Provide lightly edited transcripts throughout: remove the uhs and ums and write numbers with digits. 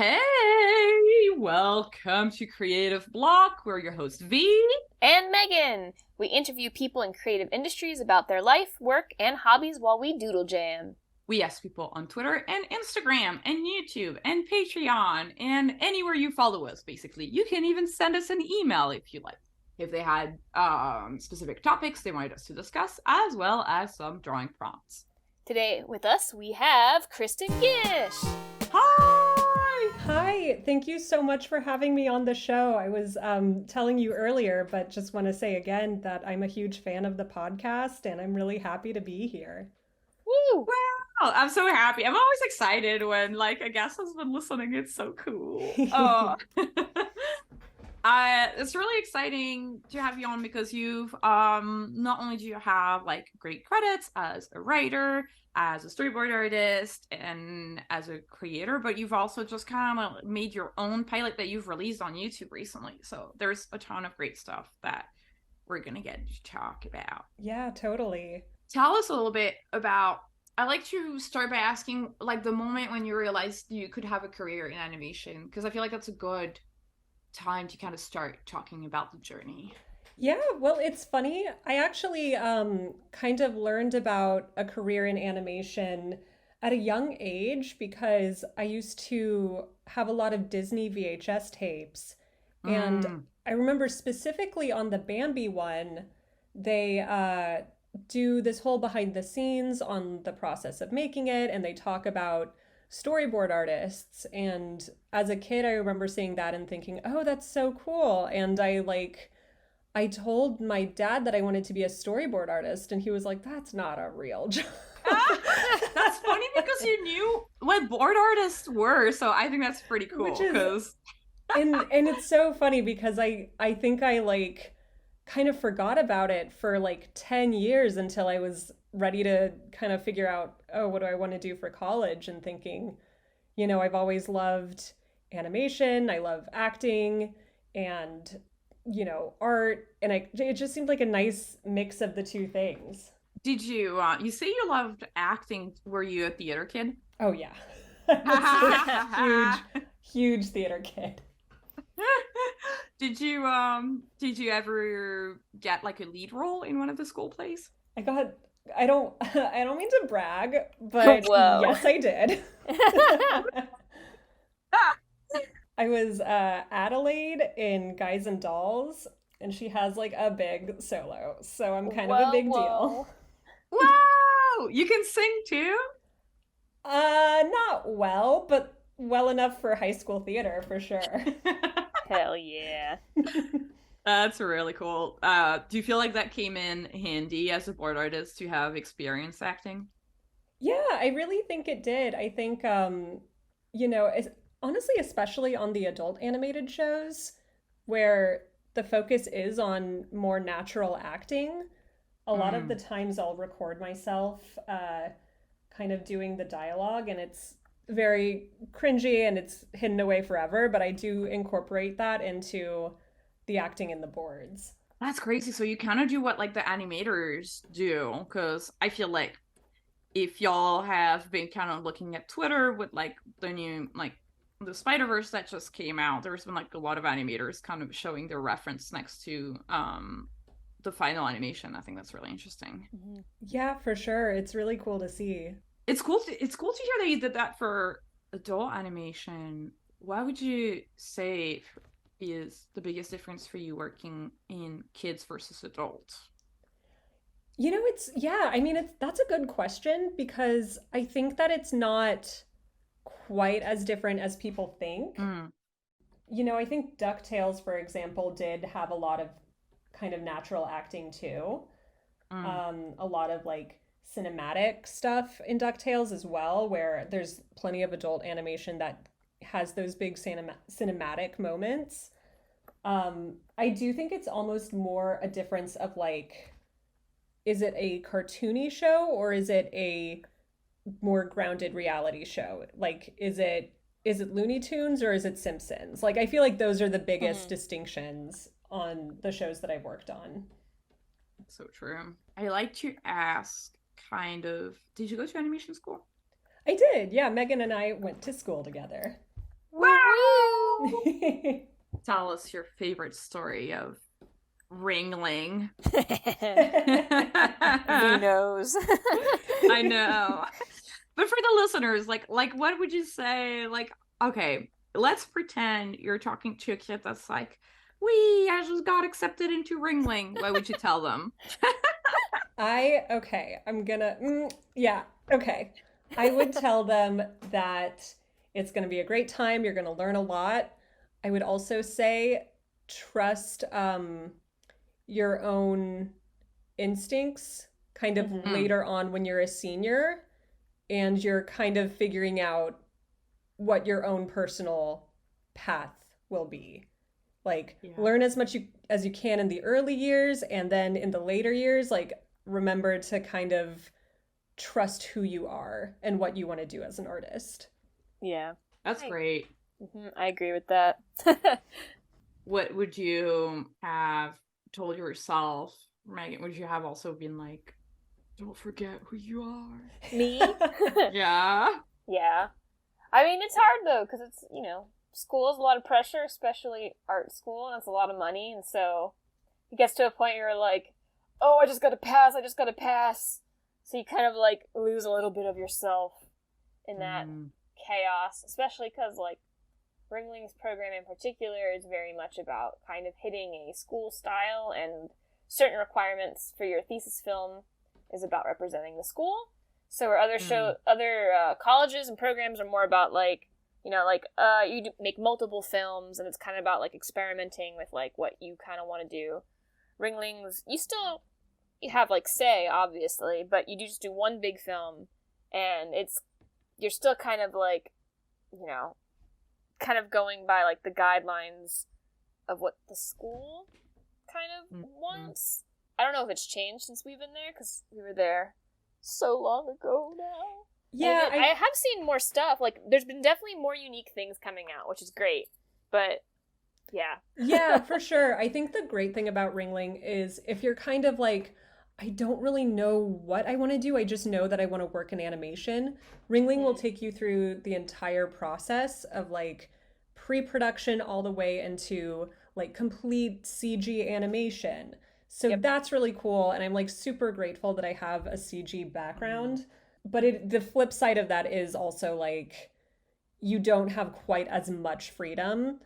Hey, welcome to Creative Block. We're your host, V. And Megan. We interview people in creative industries about their life, work, and hobbies while we doodle jam. We ask people on Twitter and Instagram and YouTube and Patreon and anywhere you follow us, basically. You can even send us an email if you like. If they had specific topics they wanted us to discuss, as well as some drawing prompts. Today with us, we have Kristen Gish. Hi! Hi, thank you so much for having me on the show. I was telling you earlier, but just want to say again that I'm a huge fan of the podcast and I'm really happy to be here. Woo! Wow, I'm so happy. I'm always excited when a guest has been listening. It's so cool. Oh. It's really exciting to have you on because you've not only do you have great credits as a writer, as a storyboard artist, and as a creator, but you've also just kind of made your own pilot that you've released on YouTube recently. So there's a ton of great stuff that we're gonna get to talk about. Yeah, totally. Tell us a little bit about. I like to start by asking the moment when you realized you could have a career in animation, because I feel like that's a good time to kind of start talking about the journey. Yeah, well, it's funny. I actually kind of learned about a career in animation at a young age because I used to have a lot of Disney VHS tapes. And I remember specifically on the Bambi one, they do this whole behind the scenes on the process of making it, and they talk about storyboard artists. And as a kid, I remember seeing that and thinking, oh, that's so cool. And I told my dad that I wanted to be a storyboard artist, and he was like, that's not a real job. That's funny because you knew what board artists were, so I think that's pretty cool. And it's so funny because I think I kind of forgot about it for 10 years until I was ready to kind of figure out, oh, what do I want to do for college? And thinking, I've always loved animation, I love acting, and art, and it just seemed like a nice mix of the two things. Did you you say you loved acting? Were you a theater kid? Oh yeah. I was a huge theater kid. Did you ever get a lead role in one of the school plays? I don't mean to brag, but yes, I did. I was Adelaide in Guys and Dolls, and she has a big solo, so I'm kind of a big deal. Wow! You can sing too? Not well, but well enough for high school theater for sure. Hell yeah. That's really cool. Do you feel like that came in handy as a board artist to have experience acting? Yeah, I really think it did. I think, honestly, especially on the adult animated shows where the focus is on more natural acting, a lot of the times I'll record myself kind of doing the dialogue, and it's very cringy and it's hidden away forever, but I do incorporate that into the acting in the boards. That's crazy. So you kind of do what the animators do, because I feel like if y'all have been kind of looking at Twitter with the new the Spider-Verse that just came out, there's been a lot of animators kind of showing their reference next to the final animation. I think that's really interesting. Yeah, for sure. It's really cool to see. It's cool to hear that you did that for adult animation. What would you say is the biggest difference for you working in kids versus adults? That's a good question because I think that it's not quite as different as people think. I think Ducktales, for example, did have a lot of kind of natural acting too. A lot of cinematic stuff in Ducktales as well, where there's plenty of adult animation that has those big cinematic moments. I do think it's almost more a difference of is it a cartoony show or is it a more grounded reality show? Is it Looney Tunes or is it Simpsons? I feel like those are the biggest distinctions on the shows that I've worked on. So true. I like to ask did you go to animation school? I did. Yeah, Megan and I went to school together. Woo! Tell us your favorite story of Ringling. Who knows? I know. But for the listeners, like what would you say? Like, okay, let's pretend you're talking to a kid that's like, I just got accepted into Ringling. What would you tell them? I'm gonna, yeah, okay. I would tell them that it's gonna be a great time. You're gonna learn a lot. I would also say trust your own instincts kind of later on when you're a senior and you're kind of figuring out what your own personal path will be. Like, learn as much as you can in the early years, and then in the later years, like, remember to kind of trust who you are and what you want to do as an artist. Yeah. That's great. I agree with that. What would you have told yourself, Megan? Would you have also been like, don't forget who you are? Me? Yeah. Yeah. I mean, it's hard though, because it's, school is a lot of pressure, especially art school, and it's a lot of money, and so it gets to a point where you're like, oh, I just gotta pass. So you kind of like lose a little bit of yourself in that chaos, especially because like Ringling's program in particular is very much about kind of hitting a school style, and certain requirements for your thesis film is about representing the school. So where other colleges and programs are more about like, you make multiple films, and it's kind of about like experimenting with like what you kind of want to do. Ringlings, you have like say, obviously, but you just do one big film, and you're still kind of like, kind of going by like the guidelines of what the school kind of wants. I don't know if it's changed since we've been there, because we were there so long ago now. Yeah, I have seen more stuff. Like, there's been definitely more unique things coming out, which is great. But, yeah. Yeah, for sure. I think the great thing about Ringling is if you're kind of like, I don't really know what I want to do, I just know that I want to work in animation, Ringling will take you through the entire process of like pre-production all the way into like complete CG animation. So that's really cool, and I'm like super grateful that I have a CG background. But the flip side of that is also like you don't have quite as much freedom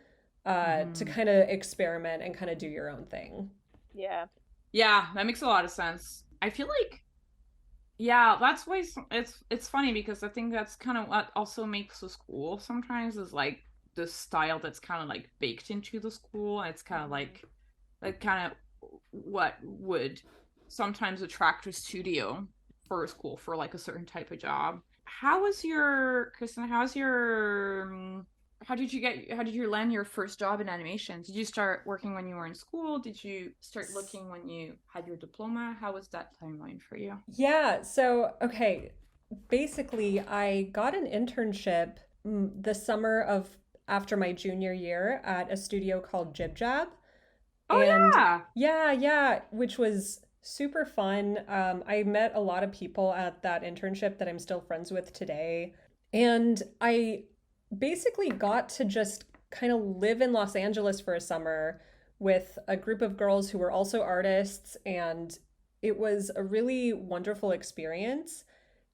to kind of experiment and kind of do your own thing. Yeah. Yeah, that makes a lot of sense. I feel like, yeah, that's why it's funny, because I think that's kind of what also makes the school sometimes is like the style that's kind of like baked into the school. And it's kind of like kind of what would sometimes attract a studio for a school for like a certain type of job. Kristen, how did you land your first job in animation? Did you start working when you were in school? Did you start looking when you had your diploma? How was that timeline for you? Yeah, so okay, basically I got an internship the summer of after my junior year at a studio called Jib Jab. Oh, and yeah, which was super fun. I met a lot of people at that internship that I'm still friends with today. And I basically got to just kind of live in Los Angeles for a summer with a group of girls who were also artists. And it was a really wonderful experience.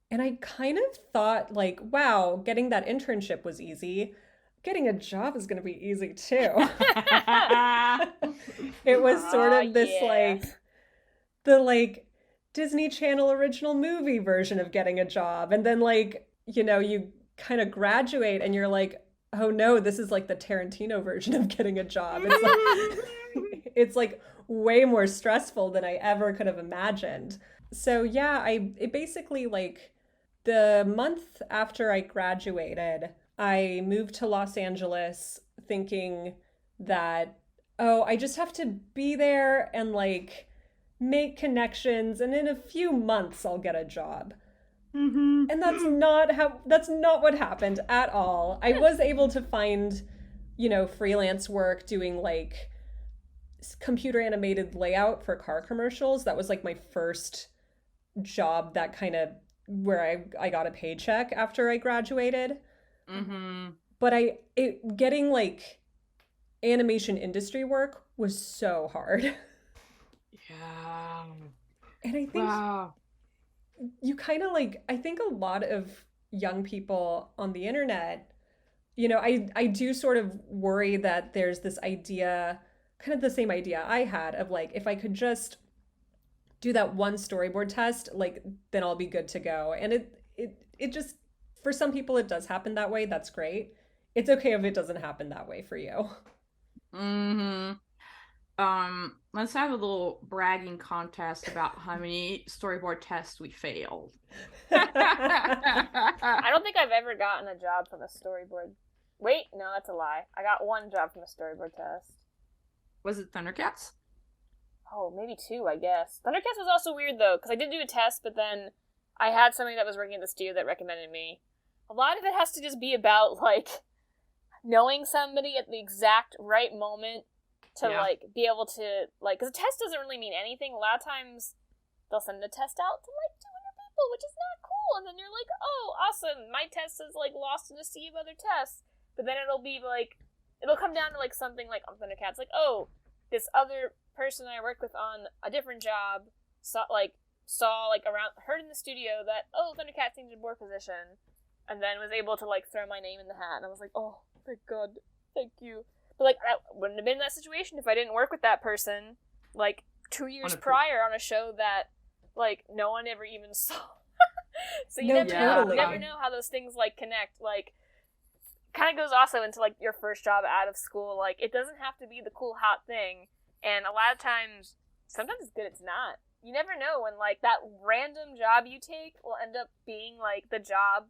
And I kind of thought like, wow, getting that internship was easy. Getting a job is going to be easy too. It was sort of this the Disney Channel original movie version of getting a job. And then you kind of graduate and you're like, oh no, this is like the Tarantino version of getting a job. It's like way more stressful than I ever could have imagined. So yeah, it basically like the month after I graduated, I moved to Los Angeles thinking that, oh, I just have to be there and like make connections, and in a few months I'll get a job. And that's not what happened at all. I was able to find, freelance work doing like computer animated layout for car commercials. That was like my first job that kind of where I got a paycheck after I graduated. but getting like animation industry work was so hard. Yeah. And I think Wow. you kind of like, I think a lot of young people on the internet, you know, I do sort of worry that there's this idea, kind of the same idea I had of like, if I could just do that one storyboard test, like then I'll be good to go. And it just, for some people it does happen that way. That's great. It's okay if it doesn't happen that way for you. Mm-hmm. Let's have a little bragging contest about how many storyboard tests we failed. I don't think I've ever gotten a job from a storyboard. Wait, no, that's a lie. I got one job from a storyboard test. Was it Thundercats? Oh, maybe two, I guess. Thundercats was also weird, though, because I did do a test, but then I had somebody that was working at the studio that recommended me. A lot of it has to just be about, like, knowing somebody at the exact right moment to, like, be able to, like, because a test doesn't really mean anything. A lot of times, they'll send a test out to, like, 200 people, which is not cool, and then you're like, oh, awesome, my test is, like, lost in a sea of other tests. But then it'll be, like, it'll come down to, like, something like on Thundercats, like, oh, this other person I worked with on a different job saw around, heard in the studio that, oh, Thundercats needed a board position, and then was able to, like, throw my name in the hat, and I was like, oh, thank God, thank you. But, like, I wouldn't have been in that situation if I didn't work with that person, like, 2 years prior on a show that, like, no one ever even saw. So you never know how those things, like, connect, like, kind of goes also into, like, your first job out of school. Like, it doesn't have to be the cool, hot thing. And a lot of times, sometimes it's good, it's not. You never know when, like, that random job you take will end up being, like, the job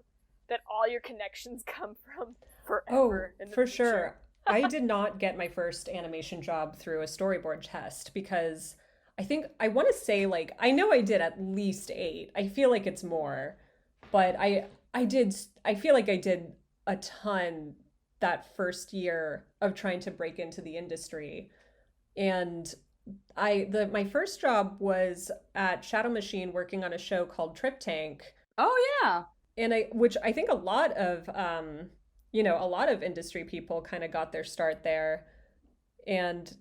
that all your connections come from forever. Oh, for sure. I did not get my first animation job through a storyboard test because I want to say, like, I know I did at least 8. I feel like it's more. But I feel like I did a ton that first year of trying to break into the industry. And my first job was at Shadow Machine working on a show called Trip Tank. Oh yeah. And which I think a lot of a lot of industry people kind of got their start there. And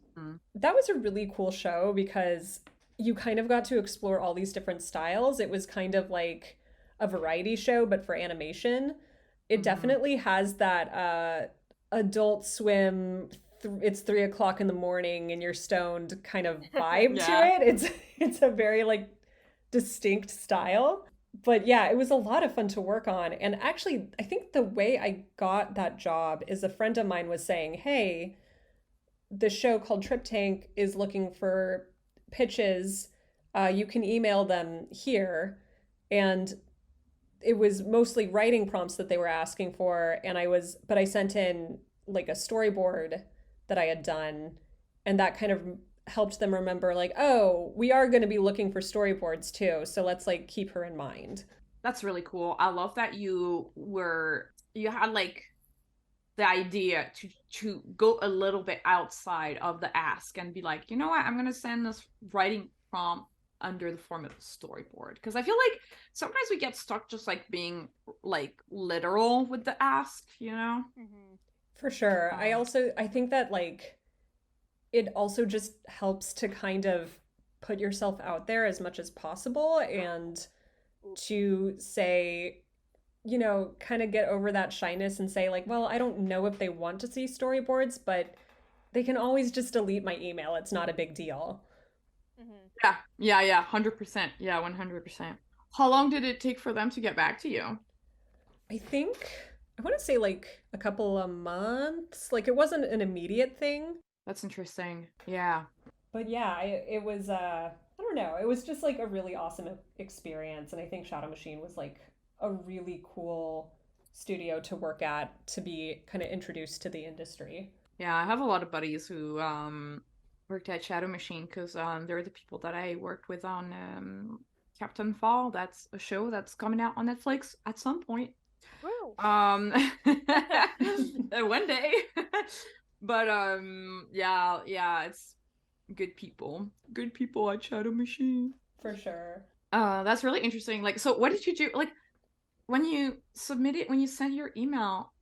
that was a really cool show because you kind of got to explore all these different styles. It was kind of like a variety show, but for animation. It definitely has that Adult Swim, it's 3 o'clock in the morning and you're stoned kind of vibe to it. It's a very, like, distinct style. But yeah, it was a lot of fun to work on. And actually, I think the way I got that job is a friend of mine was saying, hey, the show called Trip Tank is looking for pitches. You can email them here. And it was mostly writing prompts that they were asking for. But I sent in like a storyboard that I had done. And that kind of helped them remember, like, oh, we are going to be looking for storyboards too. So let's, like, keep her in mind. That's really cool. I love that you had like the idea to go a little bit outside of the ask and be like, you know what, I'm going to send this writing prompt under the form of a storyboard. Because I feel like sometimes we get stuck just like being like literal with the ask, you know? For sure. I think that, like, it also just helps to kind of put yourself out there as much as possible and to say, you know, kind of get over that shyness and say, like, well, I don't know if they want to see storyboards, but they can always just delete my email. It's not a big deal. Yeah, 100%. Yeah, 100%. How long did it take for them to get back to you? I want to say like a couple of months. Like, it wasn't an immediate thing. That's interesting. Yeah. But yeah, it was, I don't know, it was just like a really awesome experience. And I think Shadow Machine was like a really cool studio to work at, to be kind of introduced to the industry. Yeah, I have a lot of buddies who worked at Shadow Machine because they're the people that I worked with on Captain Fall. That's a show that's coming out on Netflix at some point. Woo. One day. But yeah, it's good people at Shadow Machine, for sure. That's really interesting. Like, so what did you do, like, when you sent your email?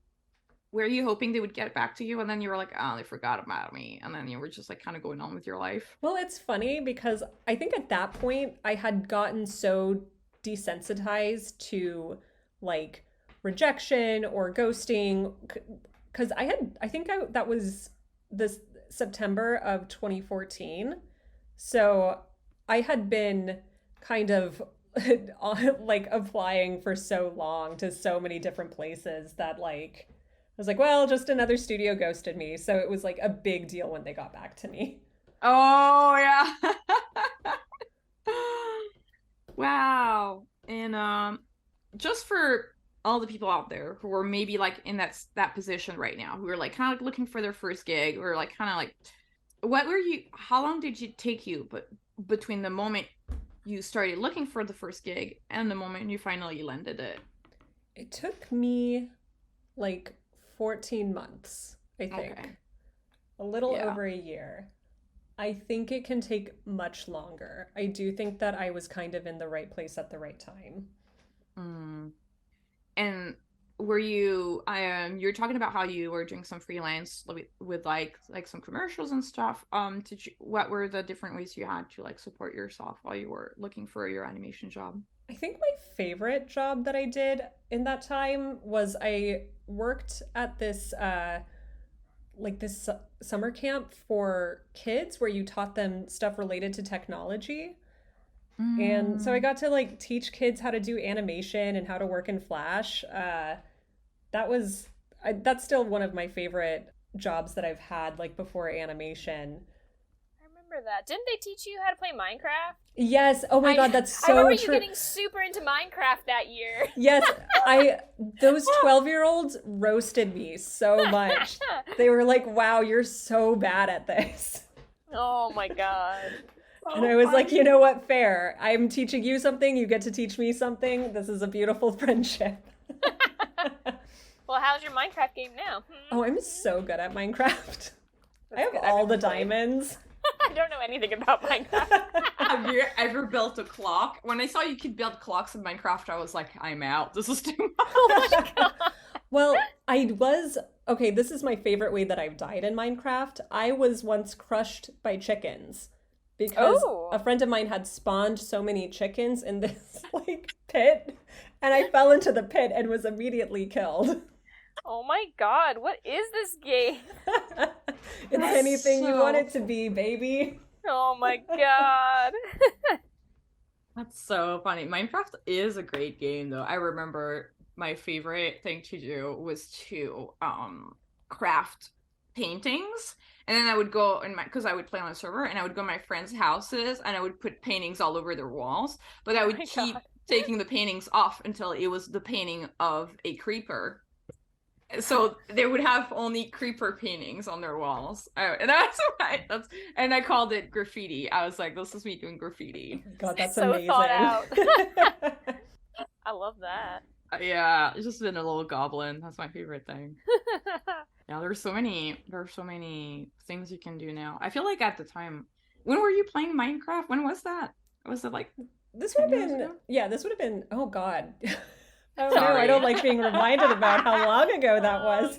were you hoping they would get back to you, and then you were like, oh, they forgot about me, and then you were just like kind of going on with your life? Well, it's funny because I think at that point I had gotten so desensitized to like rejection or ghosting because that was this September of 2014. So I had been kind of like applying for so long to so many different places that like I was like, well, just another studio ghosted me. So it was like a big deal when they got back to me. Oh yeah. Wow. And just for all the people out there who are maybe like in that position right now, who are like kind of like looking for their first gig, or like kind of like, what were you? How long did it take you, but between the moment you started looking for the first gig and the moment you finally landed it? It took me like 14 months, I think. Okay. A little Yeah. over a year. I think it can take much longer. I do think that I was kind of in the right place at the right time. Mm. And were you you're talking about how you were doing some freelance with like some commercials and stuff. Did you, what were the different ways you had to like support yourself while you were looking for your animation job? I think my favorite job that I did in that time was I worked at this summer camp for kids where you taught them stuff related to technology. And so I Mm. got to like teach kids how to do animation and how to work in Flash. That's still one of my favorite jobs that I've had like before animation. I remember that. Didn't they teach you how to play Minecraft? Yes. Oh my God, that's I remember so you true. getting super into Minecraft that year. Yes, I those 12-year-olds roasted me so much. They were like, "Wow, you're so bad at this." Oh my god. And I was like, "You know what? Fair. I'm teaching you something, you get to teach me something. This is a beautiful friendship." Well, how's your Minecraft game now? Oh, I'm so good at Minecraft. I have good. all I've the never played. diamonds. I don't know anything about Minecraft. Have you ever built a clock? When I saw you could build clocks in Minecraft, I was like, I'm out. This is too much. Oh my god. Well, okay, this is my favorite way that I've died in Minecraft. I was once crushed by chickens because Oh. a friend of mine had spawned so many chickens in this like pit, and I fell into the pit and was immediately killed. Oh my god, what is this game? It's anything you want it to be, baby. Oh my god. That's so funny. Minecraft is a great game, though. I remember my favorite thing to do was to craft paintings, and then I would go in my because I would play on a server, and I would go to my friends' houses, and I would put paintings all over their walls, but I Oh would my keep God. taking the paintings off until it was the painting of a creeper. So they would have only creeper paintings on their walls. And that's why and I called it graffiti. I was like, this is me doing graffiti. God, that's So amazing. thought out. I love that. Yeah, it's just been a little goblin. That's my favorite thing. Yeah, there's so many things you can do now. I feel like at the time, when were you playing Minecraft? When was that? Was it like This would 10 have years been, ago? yeah, this would have been, oh God. Oh no, Sorry. I don't like being reminded about how long ago that was.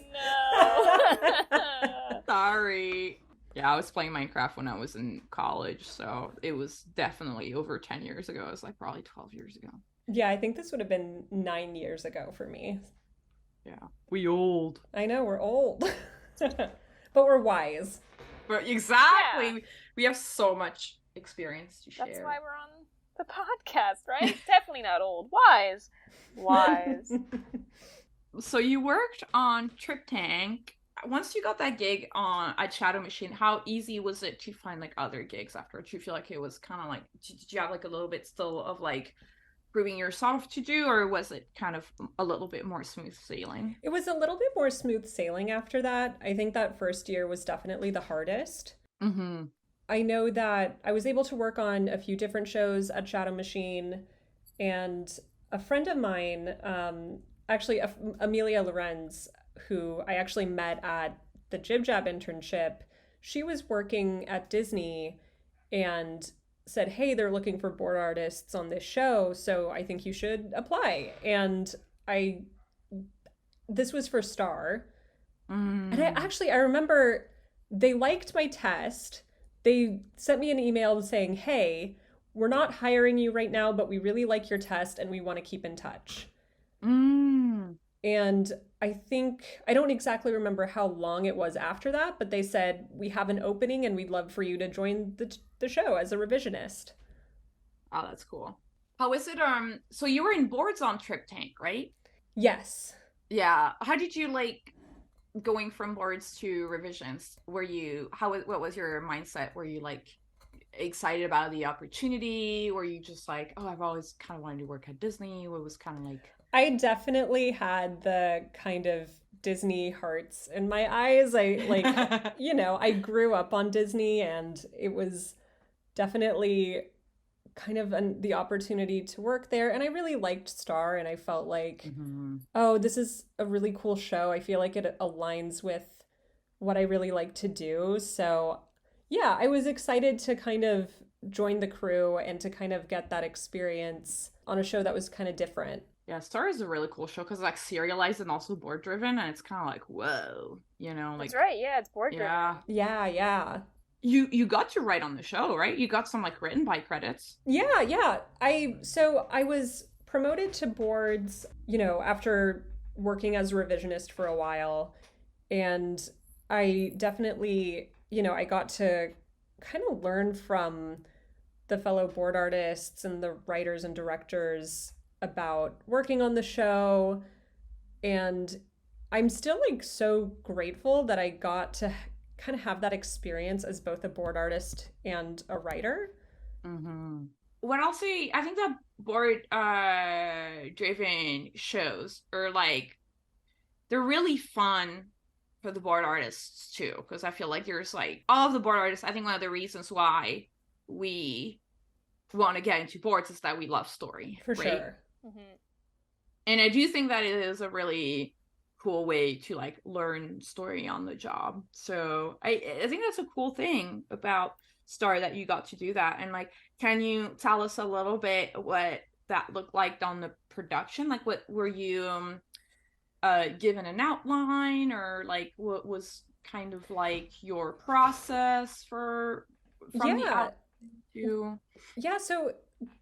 Oh, no. Sorry. Yeah, I was playing Minecraft when I was in college, so it was definitely over 10 years ago. It was like probably 12 years ago. Yeah, I think this would have been 9 years ago for me. Yeah. We old. I know, we're old. But we're wise. But exactly. Yeah. We have so much experience to share. That's why we're on the podcast, right? Definitely not old. Wise. Wise. So you worked on Trip Tank. Once you got that gig on at Shadow Machine, how easy was it to find like other gigs after? Do you feel like it was kind of like, did you have like a little bit still of like proving yourself to do, or was it kind of a little bit more smooth sailing? It was a little bit more smooth sailing after that. I think that first year was definitely the hardest. Mm-hmm. I know that I was able to work on a few different shows at Shadow Machine, and a friend of mine, actually Amelia Lorenz, who I actually met at the Jib Jab internship, she was working at Disney and said, "Hey, they're looking for board artists on this show, so I think you should apply." And this was for Star, And I remember they liked my test. They sent me an email saying, hey, we're not hiring you right now, but we really like your test and we want to keep in touch. And I don't exactly remember how long it was after that, but they said, we have an opening and we'd love for you to join the show as a revisionist. Oh, that's cool. How is it? So you were in boards on Trip Tank, right? Yes. Yeah. How did you like going from boards to revisions? What was your mindset? Were you like excited about the opportunity? Were you just like, oh, I've always kind of wanted to work at Disney? What was kind of like? I definitely had the kind of Disney hearts in my eyes. I grew up on Disney, and it was definitely kind of the opportunity to work there. And I really liked Star, and I felt like, oh, this is a really cool show. I feel like it aligns with what I really like to do. So yeah, I was excited to kind of join the crew and to kind of get that experience on a show that was kind of different. Yeah, Star is a really cool show because it's like serialized and also board driven, and it's kind of like, whoa, like. That's right. Yeah, it's board driven. Yeah. You got to write on the show, right? You got some like written by credits. Yeah. I was promoted to boards, after working as a revisionist for a while, and I definitely, I got to kind of learn from the fellow board artists and the writers and directors about working on the show. And I'm still like so grateful that I got to kind of have that experience as both a board artist and a writer. What I'll say, I think that board driven shows are like, they're really fun for the board artists too, because I feel like there's like all of the board artists. I think one of the reasons why we want to get into boards is that we love story, for right? Sure. And I do think that it is a really cool way to like learn story on the job. So I think that's a cool thing about Star, that you got to do that. And like, can you tell us a little bit what that looked like on the production? Like, what were you given an outline, or like what was kind of like your process from the out to? Yeah, so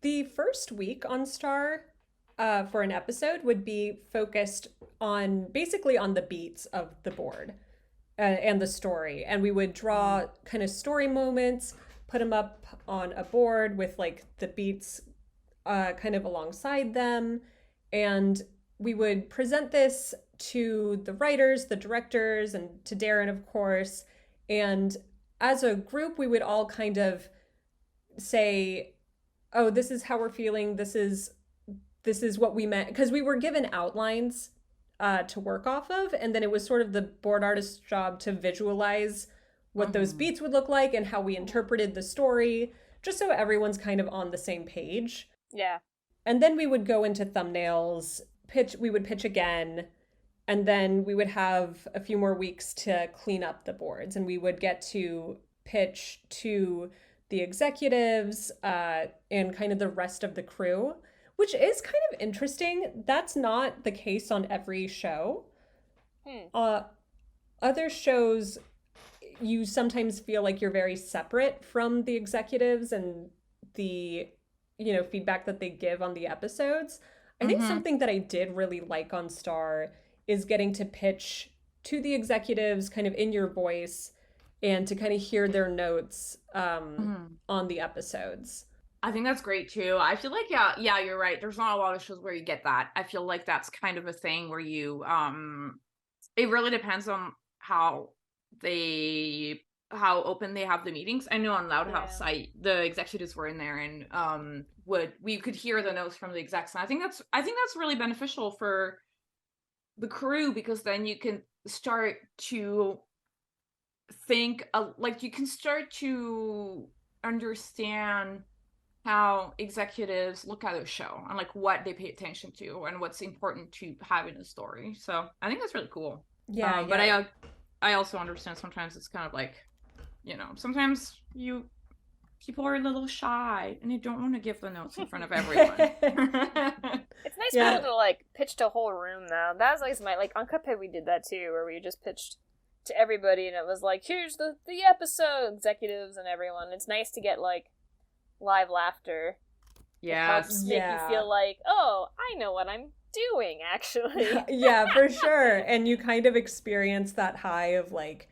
the first week on Star for an episode would be focused on basically on the beats of the board and the story. And we would draw kind of story moments, put them up on a board with like the beats kind of alongside them. And we would present this to the writers, the directors, and to Darren, of course. And as a group, we would all kind of say, oh, this is how we're feeling. This is what we meant. Because we were given outlines to work off of. And then it was sort of the board artist's job to visualize what those beats would look like and how we interpreted the story, just so everyone's kind of on the same page. Yeah. And then we would go into thumbnails, we would pitch again, and then we would have a few more weeks to clean up the boards, and we would get to pitch to the executives and kind of the rest of the crew, which is kind of interesting. That's not the case on every show. Other shows, you sometimes feel like you're very separate from the executives and the feedback that they give on the episodes. I think something that I did really like on Star is getting to pitch to the executives kind of in your voice and to kind of hear their notes on the episodes. I think that's great too. I feel like, yeah, you're right. There's not a lot of shows where you get that. I feel like that's kind of a thing where you, it really depends on how open they have the meetings. I know on Loud House, the executives were in there and we could hear the notes from the execs, and I think that's really beneficial for the crew, because then you can start to think like you can start to understand how executives look at a show and like what they pay attention to and what's important to have in a story. So I think that's really cool. Yeah. But I also understand sometimes it's kind of like, sometimes people are a little shy and they don't want to give the notes in front of everyone. It's nice for them to like pitch pitched a whole room, though. That was always my, like, on Cuphead we did that, too, where we just pitched to everybody, and it was like, here's the episode, executives and everyone. It's nice to get, like, live laughter. Yeah. It helps make you feel like, oh, I know what I'm doing, actually. Yeah, for sure. And you kind of experience that high of, like,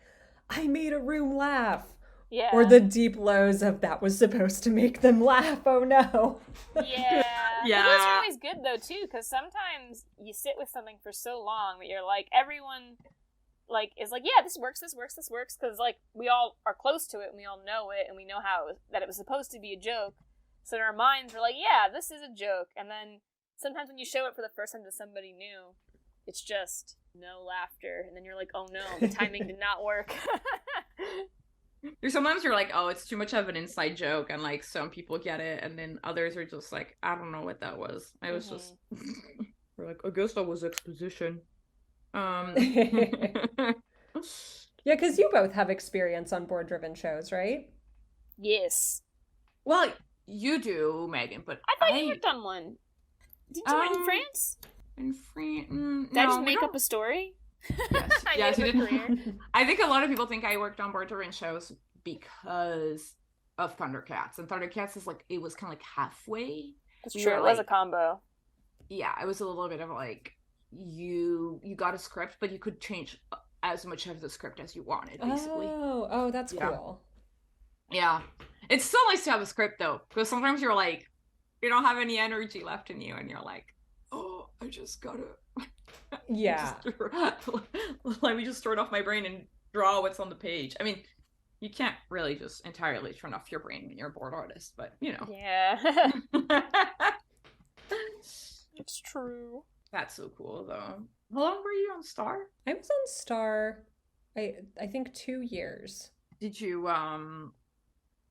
I made a room laugh. Yeah. Or the deep lows of that was supposed to make them laugh. Oh no. Yeah. Yeah. But those are always good though too, because sometimes you sit with something for so long that you're like, everyone like is like, yeah, this works, because like we all are close to it and we all know it and we know that it was supposed to be a joke. So in our minds we're like, yeah, this is a joke. And then sometimes when you show it for the first time to somebody new, it's just no laughter, and then you're like, oh no, the timing did not work. Sometimes you're like, oh, it's too much of an inside joke, and like some people get it, and then others are just like, I don't know what that was. I was just we're like, I guess that was exposition. Yeah, because you both have experience on board-driven shows, right? Yes. Well, you do, Megan, but I thought you worked on one. Did you do it in France? In France? Did I just make up a story? Yes, you did. I think a lot of people think I worked on board-driven shows because of Thundercats, and Thundercats is like, it was kind of like halfway. That's true. It was a combo. Yeah, it was a little bit of like, you got a script, but you could change as much of the script as you wanted, basically. Oh, that's cool. Yeah. It's still nice to have a script, though, because sometimes you're like, you don't have any energy left in you, and you're like, oh, I just gotta... Yeah. Let me just throw it off my brain and draw what's on the page. I mean, you can't really just entirely turn off your brain when you're a board artist, but, you know. Yeah. It's true. That's so cool, though. How long were you on Star? I was on Star, I think 2 years. Did you, oh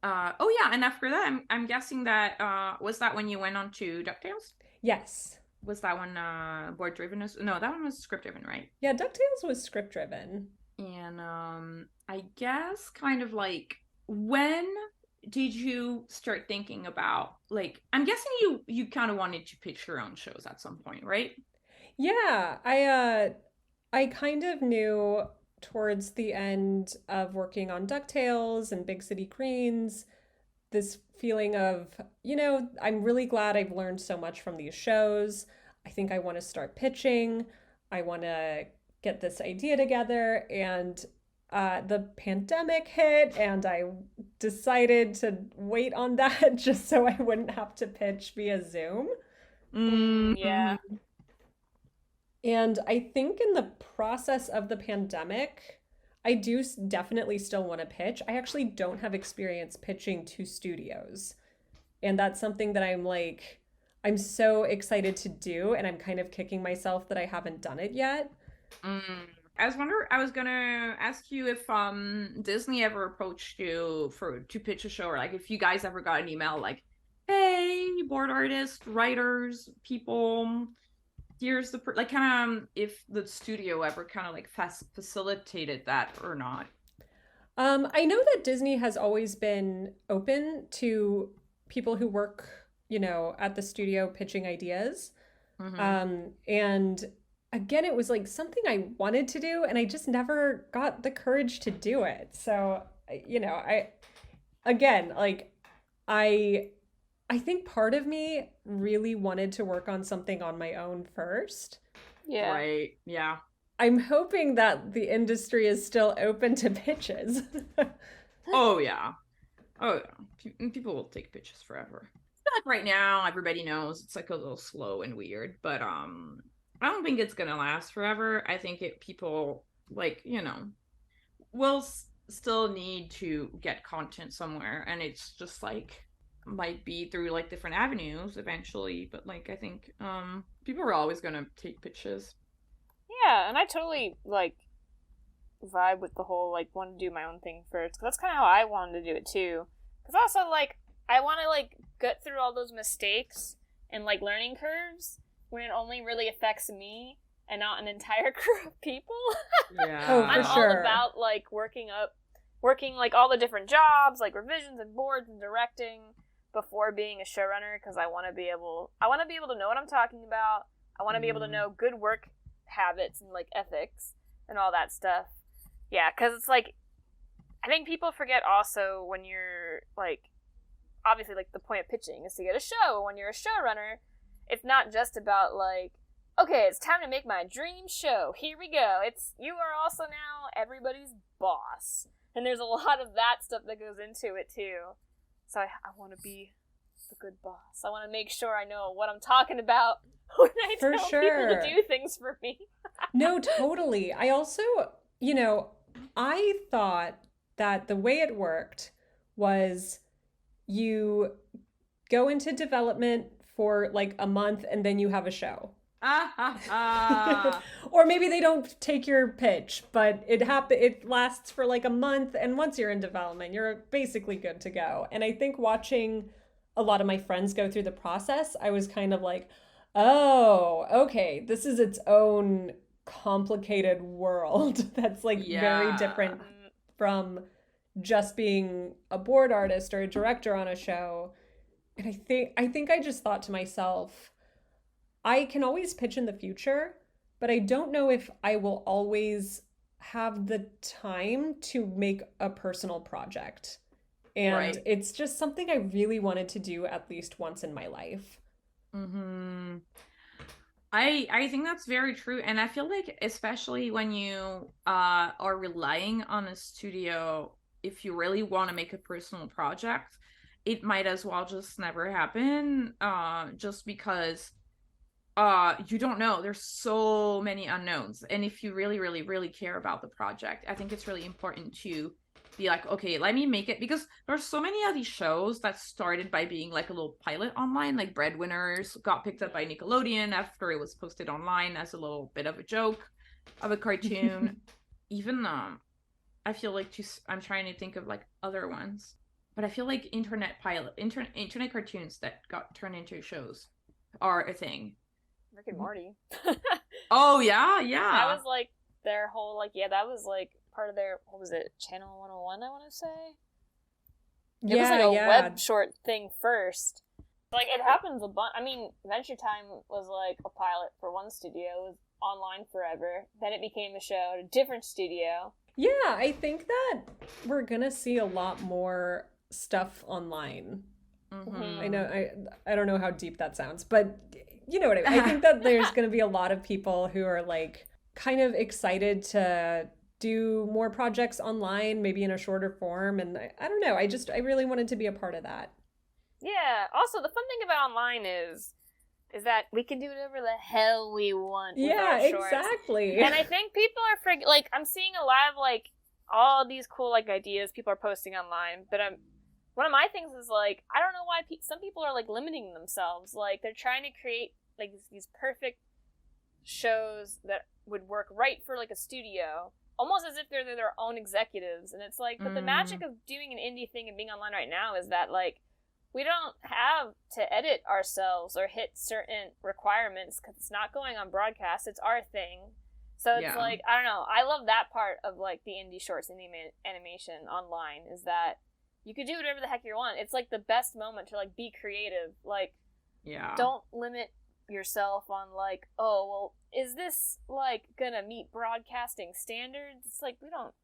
yeah, and after that, I'm guessing that, was that when you went on to Ducktales? Yes. Was that one board driven? No, that one was script driven, right? Yeah, DuckTales was script driven. And I guess kind of like, when did you start thinking about, like, I'm guessing you kind of wanted to pitch your own shows at some point, right? Yeah, I kind of knew towards the end of working on DuckTales and Big City Queens, this feeling of, I'm really glad I've learned so much from these shows. I think I want to start pitching. I want to get this idea together. And the pandemic hit, and I decided to wait on that just so I wouldn't have to pitch via Zoom. Yeah. And I think in the process of the pandemic, I do definitely still want to pitch. I actually don't have experience pitching to studios. And that's something that I'm so excited to do, and I'm kind of kicking myself that I haven't done it yet. I was gonna ask you if Disney ever approached you to pitch a show, or like if you guys ever got an email like, hey, board artists, writers, people, here's the like, kind of if the studio ever kind of like facilitated that or not. I know that Disney has always been open to people who work, at the studio pitching ideas. And again, it was like something I wanted to do, and I just never got the courage to do it. So, I think part of me really wanted to work on something on my own first. Yeah. Right. Yeah. I'm hoping that the industry is still open to pitches. Oh yeah. People will take pitches forever. Like right now, everybody knows it's like a little slow and weird, but I don't think it's gonna last forever. I think people like, will still need to get content somewhere, and it's just like might be through like different avenues eventually, but like I think people are always gonna take pitches. Yeah, and I totally like vibe with the whole like want to do my own thing first, because that's kind of how I wanted to do it too. Because also like I want to like get through all those mistakes and like learning curves when it only really affects me and not an entire crew of people. Yeah. Oh, for I'm sure. all about like working like all the different jobs, like revisions and boards and directing before being a showrunner, because I want to be able to know what I'm talking about. I want to be able to know good work habits and like ethics and all that stuff. Yeah, because it's like, I think people forget also when you're like, obviously like the point of pitching is to get a show. When you're a showrunner, it's not just about like, okay, it's time to make my dream show. Here we go. You are also now everybody's boss. And there's a lot of that stuff that goes into it too. So I want to be the good boss. I want to make sure I know what I'm talking about when I tell people to do things for me. No, totally. I also, I thought that the way it worked was you go into development for like a month and then you have a show. Or maybe they don't take your pitch, but it lasts for like a month, and once you're in development, you're basically good to go. And I think watching a lot of my friends go through the process, I was kind of like, oh, okay, this is its own complicated world that's like very different from just being a board artist or a director on a show. And I think I just thought to myself, I can always pitch in the future, but I don't know if I will always have the time to make a personal project. And it's just something I really wanted to do at least once in my life. Mm-hmm. I think that's very true. And I feel like especially when you are relying on a studio, if you really want to make a personal project, it might as well just never happen, just because you don't know. There's so many unknowns. And if you really, really, really care about the project, I think it's really important to be like, okay, let me make it, because there's so many of these shows that started by being like a little pilot online, like Breadwinners got picked up by Nickelodeon after it was posted online as a little bit of a joke of a cartoon. Even I feel like I'm trying to think of like other ones, but I feel like internet cartoons that got turned into shows are a thing. Rick and Morty. Oh yeah. That was like their whole that was like part of their, what was it, Channel 101, I want to say? It was like a web short thing first. Like, it happens a bunch. I mean, Adventure Time was like a pilot for one studio. It was online forever. Then it became a show at a different studio. Yeah, I think that we're gonna see a lot more stuff online. Mm-hmm. I know, I don't know how deep that sounds, but you know what I mean. I think that there's gonna be a lot of people who are like kind of excited to do more projects online, maybe in a shorter form, and I don't know, I really wanted to be a part of that. Yeah, also the fun thing about online is that we can do whatever the hell we want with our shorts. Exactly. And I think people are like, I'm seeing a lot of like all these cool like ideas people are posting online, but one of my things is like, I don't know why some people are like limiting themselves. Like, they're trying to create like these perfect shows that would work right for like a studio, almost as if they're their own executives. And it's like, but the magic of doing an indie thing and being online right now is that like, we don't have to edit ourselves or hit certain requirements because it's not going on broadcast. It's our thing. So it's like, I don't know. I love that part of like the indie shorts, indie animation online, is that you could do whatever the heck you want. It's like the best moment to like be creative. Like, don't limit yourself on like, oh, well, is this like gonna meet broadcasting standards? It's like, we don't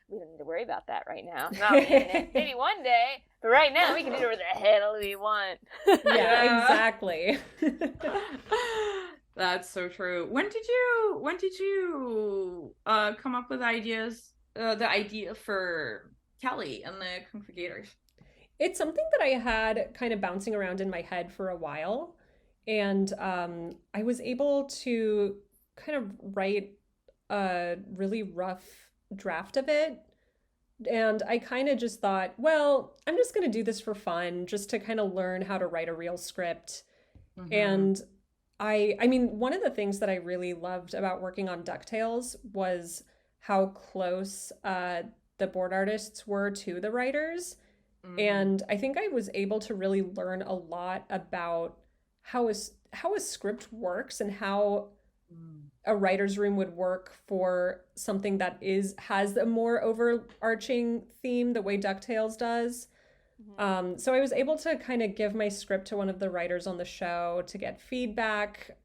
need to worry about that right now. Not maybe one day, but right now we can do whatever the hell we want. Yeah, exactly. That's so true. When did you come up with the idea for Kelly and the Kung Fu Gators? It's something that I had kind of bouncing around in my head for a while, and I was able to kind of write a really rough draft of it, and I kind of just thought, well, I'm just going to do this for fun, just to kind of learn how to write a real script. And I mean, one of the things that I really loved about working on Ducktales was how close the board artists were to the writers. And I think I was able to really learn a lot about how a script works and how a writer's room would work for something that has a more overarching theme, the way Ducktales does. So I was able to kind of give my script to one of the writers on the show to get feedback.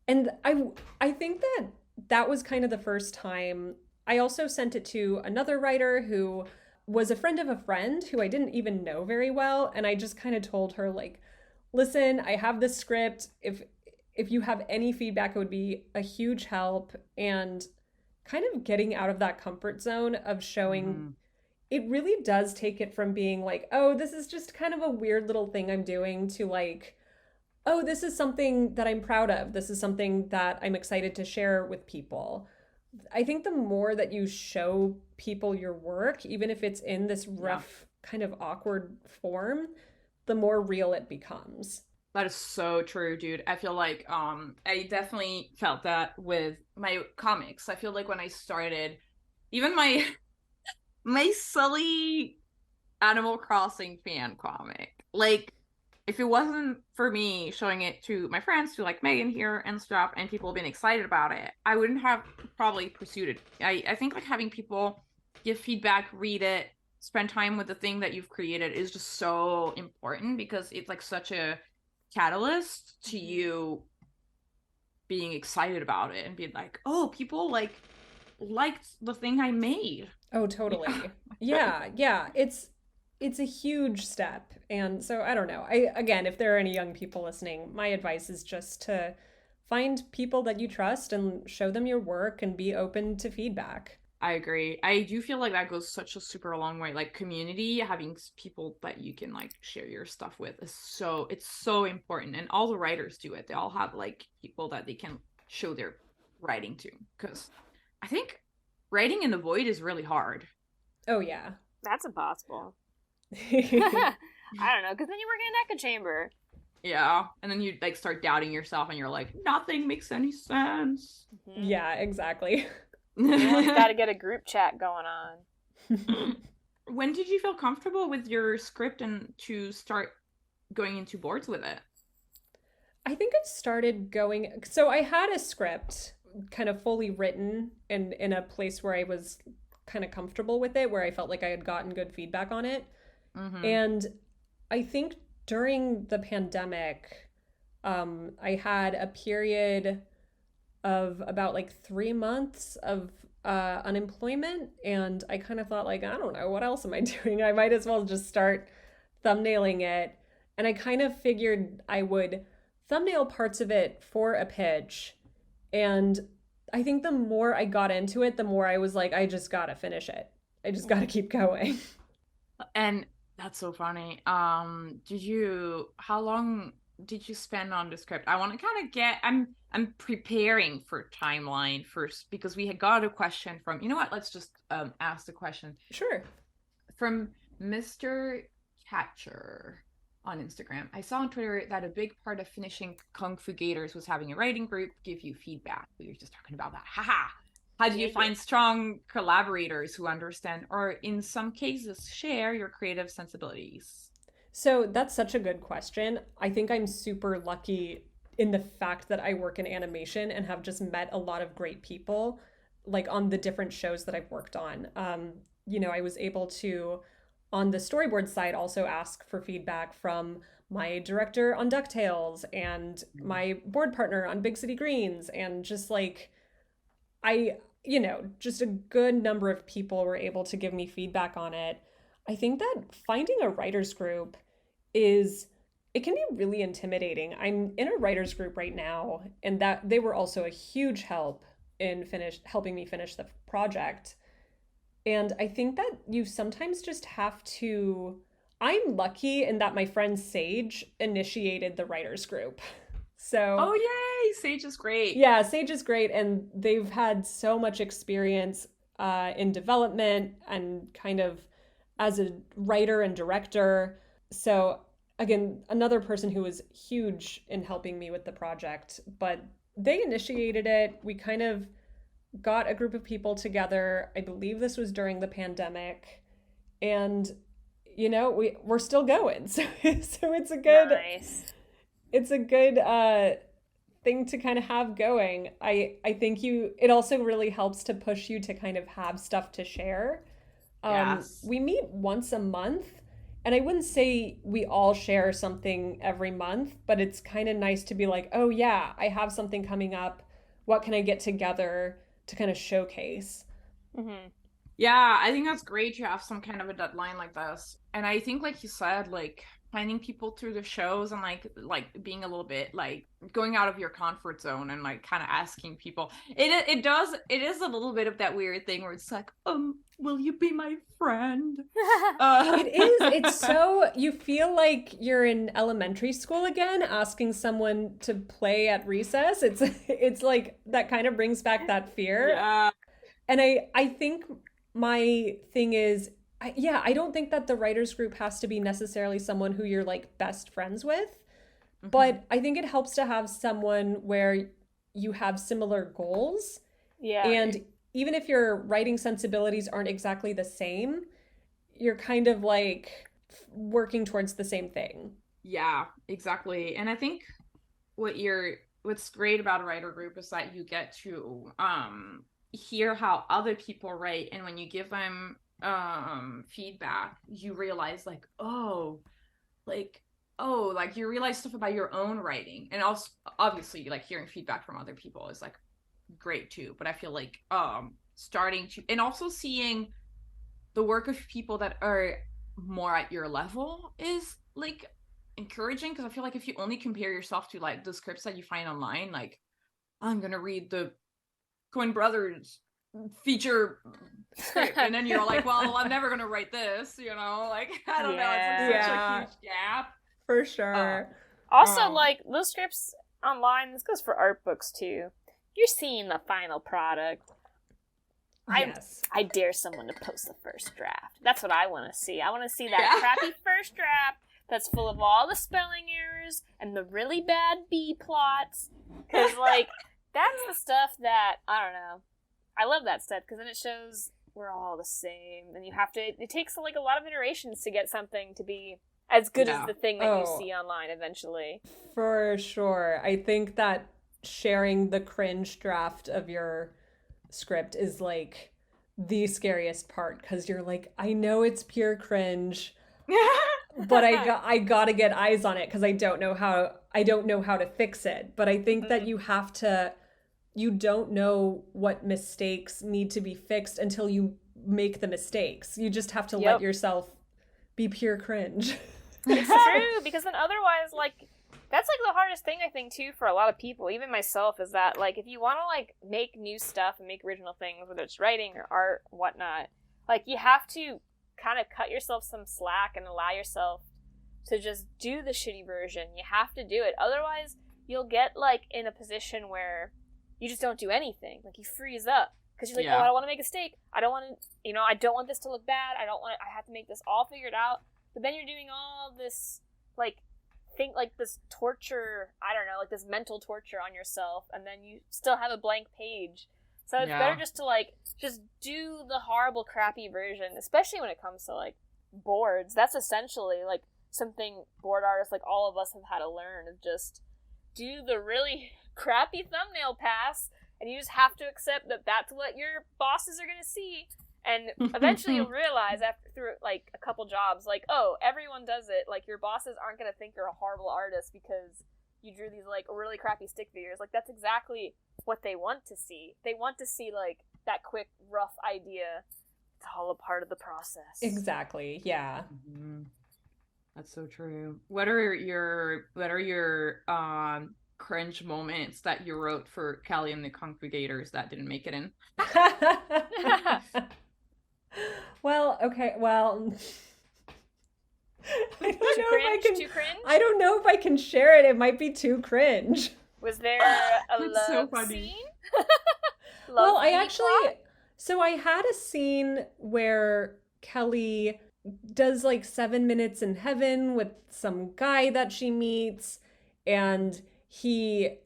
And I think that that was kind of the first time. I also sent it to another writer who was a friend of a friend who I didn't even know very well, and I just kind of told her like, "Listen, I have this script. If you have any feedback, it would be a huge help." And kind of getting out of that comfort zone of showing it really does take it from being like, "Oh, this is just kind of a weird little thing I'm doing," to like, "Oh, this is something that I'm proud of. This is something that I'm excited to share with people." I think the more that you show people your work, even if it's in this rough, kind of awkward form, the more real it becomes. That is so true, dude. I feel like I definitely felt that with my comics. I feel like when I started, even my my silly Animal Crossing fan comic, like if it wasn't for me showing it to my friends, to like Megan here and stuff, and people being excited about it, I wouldn't have probably pursued it. I think like having people give feedback, read it, spend time with the thing that you've created is just so important, because it's like such a catalyst to you being excited about it and being like, oh, people liked the thing I made. Oh, totally. Yeah, yeah. It's a huge step. And so I don't know. I again, if there are any young people listening, my advice is just to find people that you trust and show them your work and be open to feedback. I agree. I do feel like that goes such a super long way. Like community, having people that you can like share your stuff with is it's so important. And all the writers do it. They all have like people that they can show their writing to. Because I think writing in the void is really hard. Oh yeah. That's impossible. I don't know, because then you work in an echo chamber. Yeah, and then you like start doubting yourself, and you're like, nothing makes any sense. Mm-hmm. Yeah, exactly. Everyone's got to get a group chat going on. When did you feel comfortable with your script and to start going into boards with it? I think it started going. So I had a script kind of fully written and in a place where I was kind of comfortable with it, where I felt like I had gotten good feedback on it. Mm-hmm. And I think during the pandemic, I had a period of about like 3 months of unemployment, and I kind of thought like, I don't know, what else am I doing? I might as well just start thumbnailing it. And I kind of figured I would thumbnail parts of it for a pitch. And I think the more I got into it, the more I was like, I just gotta finish it. I just gotta keep going. And that's so funny. How long did you spend on the script? I want to kind of I'm preparing for timeline first, because we had got a question from, you know what, let's just ask the question. Sure. From Mr. Catcher on Instagram. I saw on Twitter that a big part of finishing Kung Fu Gators was having a writing group give you feedback. We were just talking about that. Haha. How do you find strong collaborators who understand, or in some cases, share your creative sensibilities? So that's such a good question. I think I'm super lucky in the fact that I work in animation and have just met a lot of great people, like on the different shows that I've worked on. I was able to, on the storyboard side, also ask for feedback from my director on Ducktales and my board partner on Big City Greens, and just like, just a good number of people were able to give me feedback on it. I think that finding a writer's group it can be really intimidating. I'm in a writer's group right now, and that they were also a huge help in helping me finish the project. And I think that you sometimes just have to, I'm lucky in that my friend Sage initiated the writer's group. So, oh yay, Sage is great. Yeah, Sage is great, and they've had so much experience in development and kind of as a writer and director. So again, another person who was huge in helping me with the project, but they initiated it. We kind of got a group of people together. I believe this was during the pandemic, and we're still going. So it's a good nice. It's a good thing to kind of have going. I think it also really helps to push you to kind of have stuff to share. Yes. We meet once a month, and I wouldn't say we all share something every month, but it's kind of nice to be like, oh yeah, I have something coming up. What can I get together to kind of showcase? Mm-hmm. Yeah, I think that's great to have some kind of a deadline like this. And I think, like you said, like finding people through the shows and like being a little bit like going out of your comfort zone and like kind of asking people. It is a little bit of that weird thing where it's like, will you be my friend? It is. It's so, you feel like you're in elementary school again, asking someone to play at recess. It's like that kind of brings back that fear. Yeah. And I think my thing is, I don't think that the writers group has to be necessarily someone who you're like best friends with, but I think it helps to have someone where you have similar goals. Yeah. And even if your writing sensibilities aren't exactly the same, you're kind of like working towards the same thing. Yeah, exactly. And I think what's great about a writer group is that you get to hear how other people write, and when you give them feedback, you realize like you realize stuff about your own writing. And also obviously like hearing feedback from other people is like great too, but I feel like starting to, and also seeing the work of people that are more at your level is like encouraging, because I feel like if you only compare yourself to like the scripts that you find online, like I'm gonna read the Coen Brothers feature script, and then you're like, well, I'm never gonna write this, you know, like I don't know, it's like such a huge gap. For sure. Also, like those scripts online, this goes for art books too. You're seeing the final product. Yes. I dare someone to post the first draft. That's what I want to see. I want to see that crappy first draft that's full of all the spelling errors and the really bad B plots. Because, like, that's the stuff that, I don't know. I love that stuff because then it shows we're all the same. And you have to, it takes, like, a lot of iterations to get something to be as good as the thing that you see online eventually. For sure. I think that sharing the cringe draft of your script is like the scariest part, because you're like, I know it's pure cringe, but I gotta get eyes on it because I don't know how to fix it. But I think that you don't know what mistakes need to be fixed until you make the mistakes. You just have to let yourself be pure cringe. It's true, because then otherwise, like, that's, like, the hardest thing, I think, too, for a lot of people, even myself, is that, like, if you want to, like, make new stuff and make original things, whether it's writing or art, whatnot, like, you have to kind of cut yourself some slack and allow yourself to just do the shitty version. You have to do it. Otherwise, you'll get, like, in a position where you just don't do anything. Like, you freeze up. Because you're like, oh, I don't want to make a mistake. I don't want to, I don't want this to look bad. I have to make this all figured out. But then you're doing all this, like, this torture, I don't know, like this mental torture on yourself, and then you still have a blank page. So it's better just to, like, just do the horrible, crappy version, especially when it comes to, like, boards. That's essentially, like, something board artists, like all of us, have had to learn, of just do the really crappy thumbnail pass, and you just have to accept that that's what your bosses are going to see. And eventually you'll realize through, like, a couple jobs, like, oh, everyone does it. Like, your bosses aren't going to think you're a horrible artist because you drew these, like, really crappy stick figures. Like, that's exactly what they want to see. They want to see, like, that quick, rough idea. It's all a part of the process. Exactly, yeah. Mm-hmm. That's so true. What are your cringe moments that you wrote for Kelly and the Kung Fu Gators that didn't make it in? Well, okay, well, Too cringe? I don't know if I can share it. It might be too cringe. Was there a love scene? Well, so I had a scene where Kelly does like 7 minutes in heaven with some guy that she meets, and he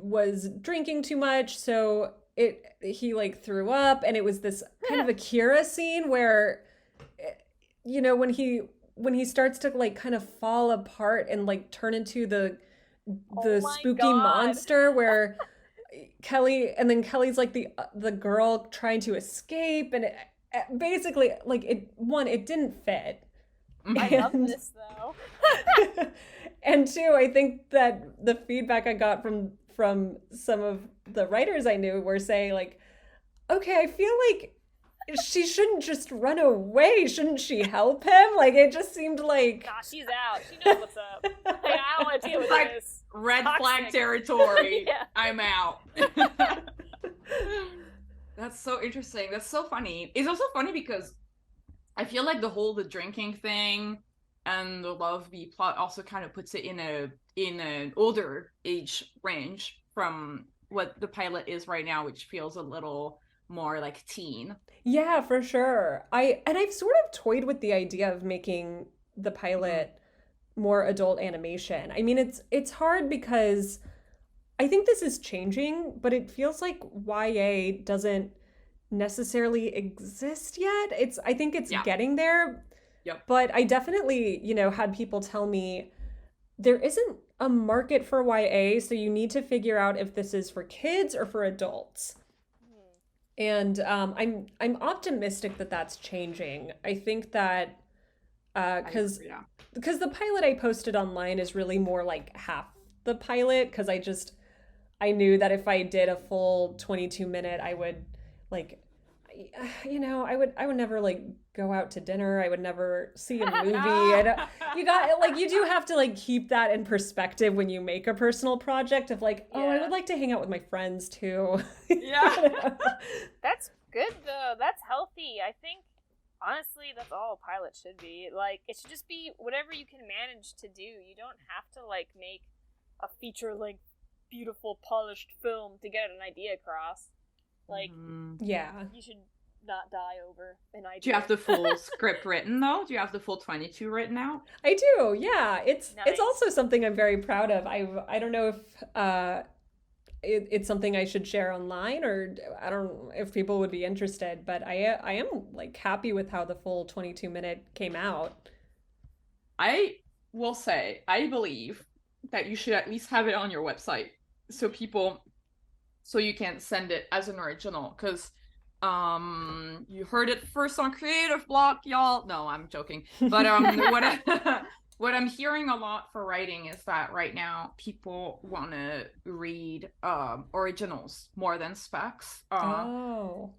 was drinking too much, so he like threw up, and it was this kind of Akira scene where, when he starts to like kind of fall apart and like turn into the spooky monster, where Kelly's like the girl trying to escape, and it basically, like, it didn't fit. I love this though. And two, I think that the feedback I got from some of the writers I knew were saying like, okay, I feel like she shouldn't just run away. Shouldn't she help him? Like, it just seemed like... Nah, she's out. She knows what's up. Like, I don't want to deal with like, this. Red Toxic. flag territory. Yeah. I'm out. That's so interesting. That's so funny. It's also funny because I feel like the drinking thing and the love B plot also kind of puts it in an older age range from what the pilot is right now, which feels a little more like teen. Yeah, for sure. I've sort of toyed with the idea of making the pilot more adult animation. I mean, it's hard because I think this is changing, but it feels like YA doesn't necessarily exist yet. I think it's getting there. Yep. But I definitely, had people tell me there isn't a market for YA, so you need to figure out if this is for kids or for adults. And I'm optimistic that that's changing. I think that because the pilot I posted online is really more like half the pilot, because I knew that if I did a full 22-minute, I would like, I would never like go out to dinner. I would never see a movie. You do have to like keep that in perspective when you make a personal project of like, I would like to hang out with my friends too. Yeah. That's good though. That's healthy. I think honestly that's all a pilot should be. Like, it should just be whatever you can manage to do. You don't have to like make a feature-length, beautiful, polished film to get an idea across. Like, you should not die over an idea. Do you have the full script written though? Do you have the full 22 written out? I do. Yeah, it's Nice. also something I'm very proud of. I don't know if it's something I should share online, or I don't know if people would be interested, but I am like happy with how the full 22-minute came out. I will say, I believe that you should at least have it on your website so you can send it as an original, because you heard it first on Creative Block, y'all. No, I'm joking. But what I'm hearing a lot for writing is that right now people want to read originals more than specs. I'm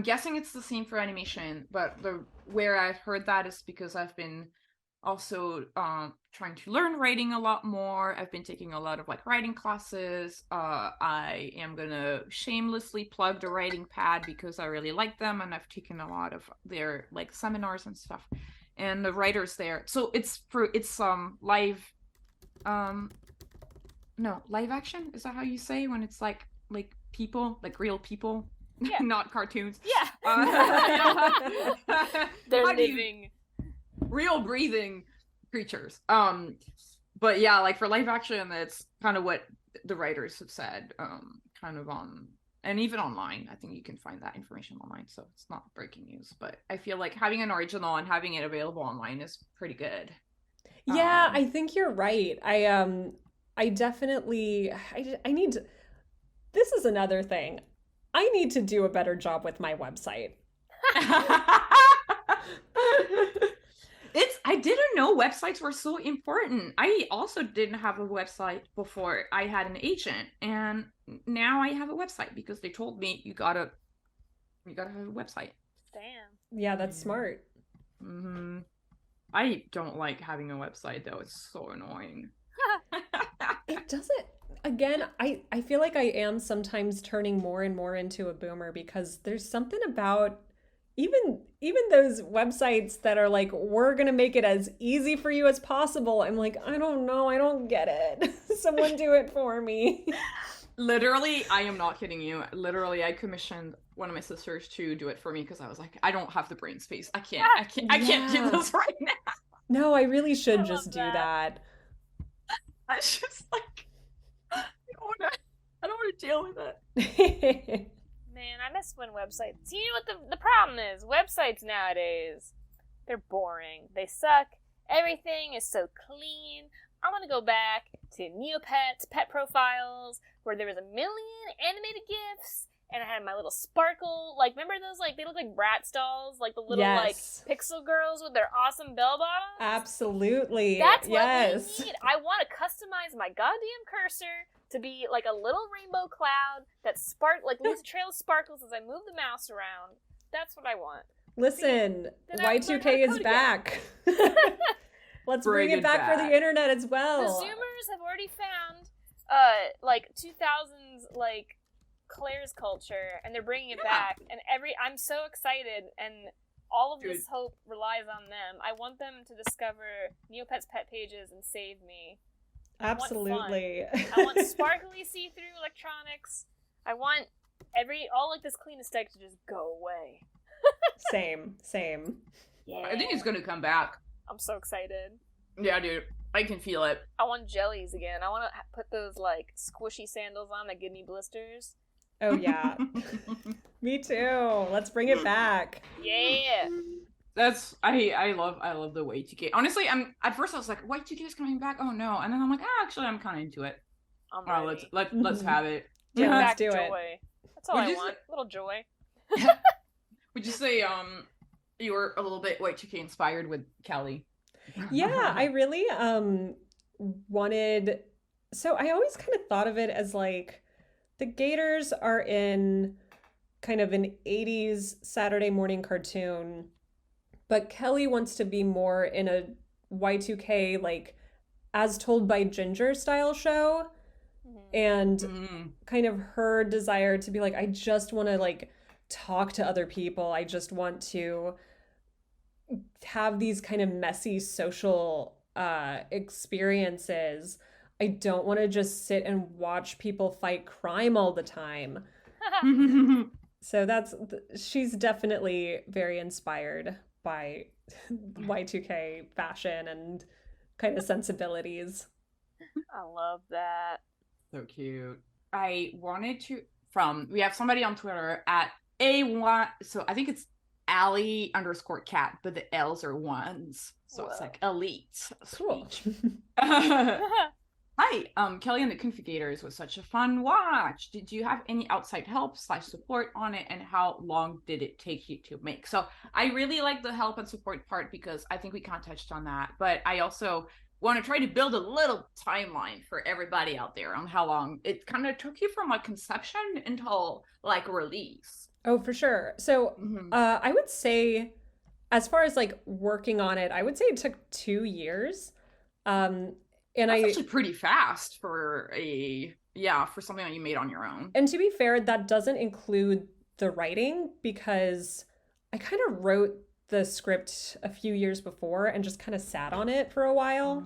guessing it's the same for animation, but where I've heard that is because I've been also trying to learn writing a lot more. I've been taking a lot of like writing classes. I am gonna shamelessly plug the writing pad because I really like them, and I've taken a lot of their like seminars and stuff, and the writers there. So it's live live action, is that how you say when it's like people, like real people? Yeah. Not cartoons. Yeah. They're living real breathing creatures. But yeah, like for live action, that's kind of what the writers have said, kind of on, and even online. I think you can find that information online, so it's not breaking news. But I feel like having an original and having it available online is pretty good. Yeah, I think you're right. I definitely I need to, this is another thing. I need to do a better job with my website. I didn't know websites were so important. I also didn't have a website before I had an agent, and now I have a website because they told me you gotta have a website. Damn. Yeah, that's smart. Mm-hmm. I don't like having a website though. It's so annoying. It doesn't. Again, I feel like I am sometimes turning more and more into a boomer, because there's something about even those websites that are like, we're gonna make it as easy for you as possible. I'm like, I don't know, I don't get it. Someone do it for me. Literally, I am not kidding you. Literally, I commissioned one of my sisters to do it for me because I was like, I don't have the brain space. I can't do this right now. No, I really should just do that. I just like, I don't want to deal with it. Man, I miss when websites... You know what the problem is? Websites nowadays, they're boring. They suck. Everything is so clean. I want to go back to Neopets, Pet Profiles, where there was a million animated GIFs, and I had my little sparkle, like, remember those, like, they look like Bratz dolls, like the little, like, pixel girls with their awesome bell bottoms? Absolutely. That's what we need. I want to customize my goddamn cursor to be like a little rainbow cloud that leaves a trail of sparkles as I move the mouse around. That's what I want. Listen, Y2K is back. Let's bring it back for the internet as well. The Zoomers have already found, like, 2000s, like, Claire's culture, and they're bringing it back. And I'm so excited, and all of this hope relies on them. I want them to discover Neopet's pet pages and save me. Absolutely. I want sparkly see-through electronics. I want all like this clean aesthetic to just go away. Same. Yeah. I think it's gonna come back. I'm so excited. Yeah, dude. I can feel it. I want jellies again. I want to put those, like, squishy sandals on that give me blisters. Oh, yeah. Me too. Let's bring it back. Yeah. I love the Y2K. Honestly, at first I was like, Y2K is coming back. Oh no. And then I'm like, actually I'm kind of into it. I'm ready. Let's have it. Yeah, let's do joy. it. That's all I want. A little joy. Would you say you were a little bit Y2K inspired with Kelly? Yeah, I really wanted, so I always kind of thought of it as like the Gators are in kind of an 80s Saturday morning cartoon, but Kelly wants to be more in a Y2K, like, as told by Ginger style show. And kind of her desire to be like, I just want to, like, talk to other people. I just want to have these kind of messy social experiences. I don't want to just sit and watch people fight crime all the time. So she's definitely very inspired by Y2K fashion and kind of sensibilities. I love that. So cute. I wanted to, we have somebody on Twitter at so I think it's Allie_cat, but the L's are ones. So It's like elite. Cool. Hi, Kelly and the Kung Fu Gators was such a fun watch. Did you have any outside help / support on it, and how long did it take you to make? So I really like the help and support part because I think we kind of touched on that, but I also want to try to build a little timeline for everybody out there on how long it kind of took you from like conception until like release. Oh, for sure. So I would say, as far as like working on it, I would say it took 2 years. And that's actually pretty fast for something that you made on your own. And to be fair, that doesn't include the writing, because I kind of wrote the script a few years before and just kind of sat on it for a while.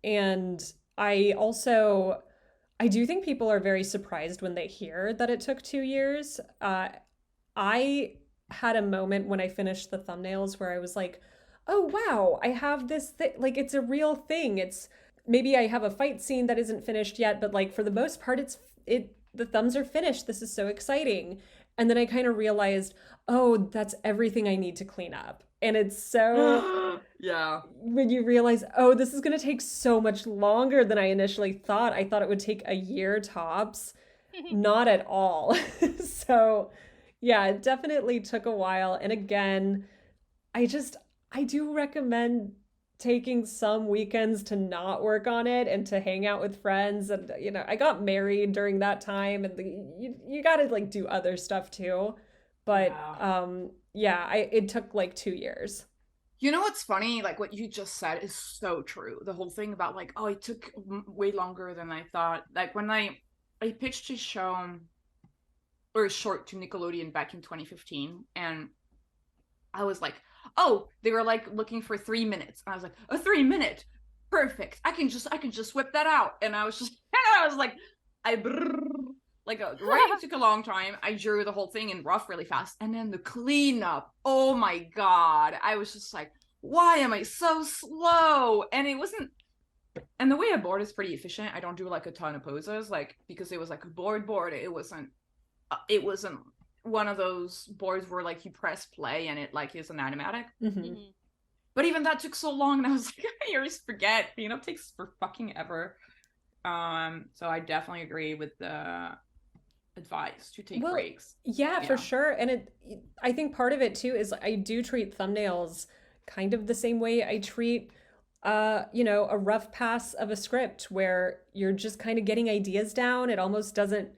And I do think people are very surprised when they hear that it took 2 years. I had a moment when I finished the thumbnails where I was like, oh wow, I have this thing, like, it's a real thing. It's maybe I have a fight scene that isn't finished yet, but like for the most part the thumbs are finished. This is so exciting. And then I kind of realized, oh, that's everything I need to clean up. And it's so yeah. When you realize, oh, this is going to take so much longer than I initially thought. I thought it would take a year tops. Not at all. So yeah, it definitely took a while. And again, I do recommend taking some weekends to not work on it and to hang out with friends. And, you know, I got married during that time, and you got to like do other stuff too. But it took like 2 years. You know what's funny? Like what you just said is so true. The whole thing about like, oh, it took way longer than I thought. Like when I pitched a show or a short to Nickelodeon back in 2015, and I was like, oh, they were like looking for 3 minutes. And I was like, a 3 minute, perfect. I can just whip that out. And I was like, writing took a long time. I drew the whole thing in rough really fast. And then the cleanup, oh my God. I was just like, why am I so slow? And it wasn't, and the way I board is pretty efficient. I don't do like a ton of poses, like, because it was like a board. It wasn't one of those boards where like you press play and it like is an animatic. But even that took so long, and I was like, I always forget. Cleanup takes for fucking ever. So I definitely agree with the advice to take breaks. Yeah, for sure. And I think part of it too is I do treat thumbnails kind of the same way I treat a rough pass of a script where you're just kind of getting ideas down. It almost doesn't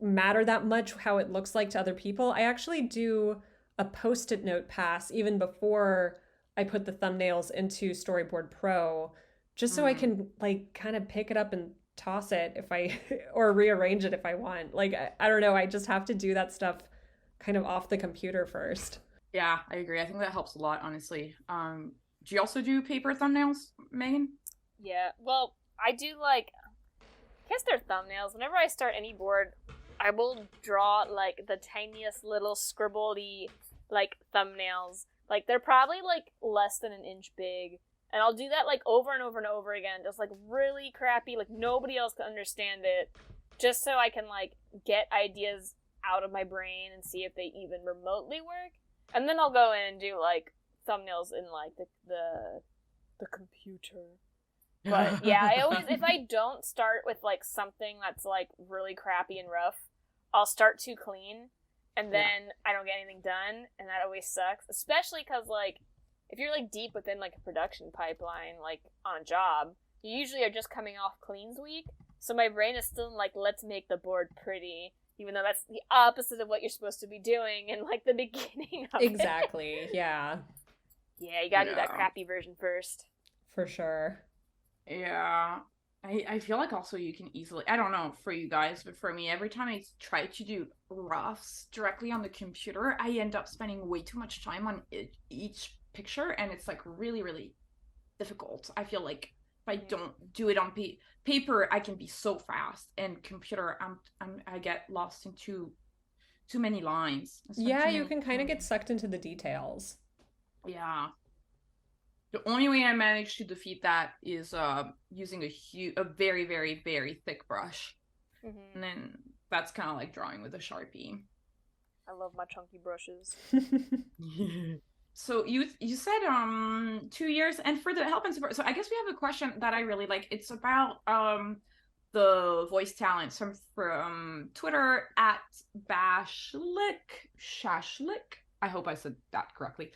matter that much how it looks like to other people. I actually do a post-it note pass even before I put the thumbnails into Storyboard Pro, just so I can like kind of pick it up and toss it if I or rearrange it if I want. Like I don't know, I just have to do that stuff kind of off the computer first. Yeah, I agree. I think that helps a lot, honestly. Do you also do paper thumbnails, Megan? Yeah, well, I do I guess they're thumbnails. Whenever I start any board, I will draw like the tiniest little scribbledy like thumbnails. Like they're probably like less than an inch big. And I'll do that like over and over and over again, just like really crappy, like nobody else can understand it, just so I can like get ideas out of my brain and see if they even remotely work. And then I'll go in and do like thumbnails in like the computer. But yeah, I always, if I don't start with like something that's like really crappy and rough, I'll start too clean, and then I don't get anything done, and that always sucks. Especially because like, if you're like deep within like a production pipeline, like on a job, you usually are just coming off cleans week. So my brain is still like, let's make the board pretty, even though that's the opposite of what you're supposed to be doing in like the beginning of Exactly. it. Yeah. Yeah, you gotta do that crappy version first. For sure. Yeah. I feel like also you can easily, I don't know for you guys, but for me, every time I try to do roughs directly on the computer, I end up spending way too much time on each picture, and it's like really, really difficult. I feel like if I don't do it on paper, I can be so fast, and computer, I get lost in too many lines. Yeah, you can kind of get sucked into the details. Yeah. The only way I managed to defeat that is using a very, very, very thick brush. Mm-hmm. And then that's kind of like drawing with a Sharpie. I love my chunky brushes. So you said 2 years, and for the help and support. So I guess we have a question that I really like. It's about the voice talents from Twitter at Shashlik. I hope I said that correctly.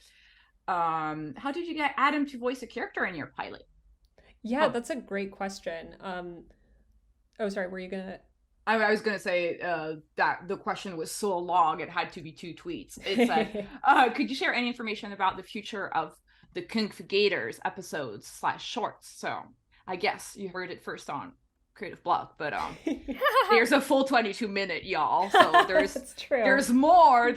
How did you get Adam to voice a character in your pilot? Yeah, that's a great question. Sorry, were you gonna? I was gonna say that the question was so long it had to be 2 tweets. It said, could you share any information about the future of the Kung Fu Gators episodes / shorts? So I guess you heard it first on Creative Block, but there's a full 22-minute, y'all. So there's more.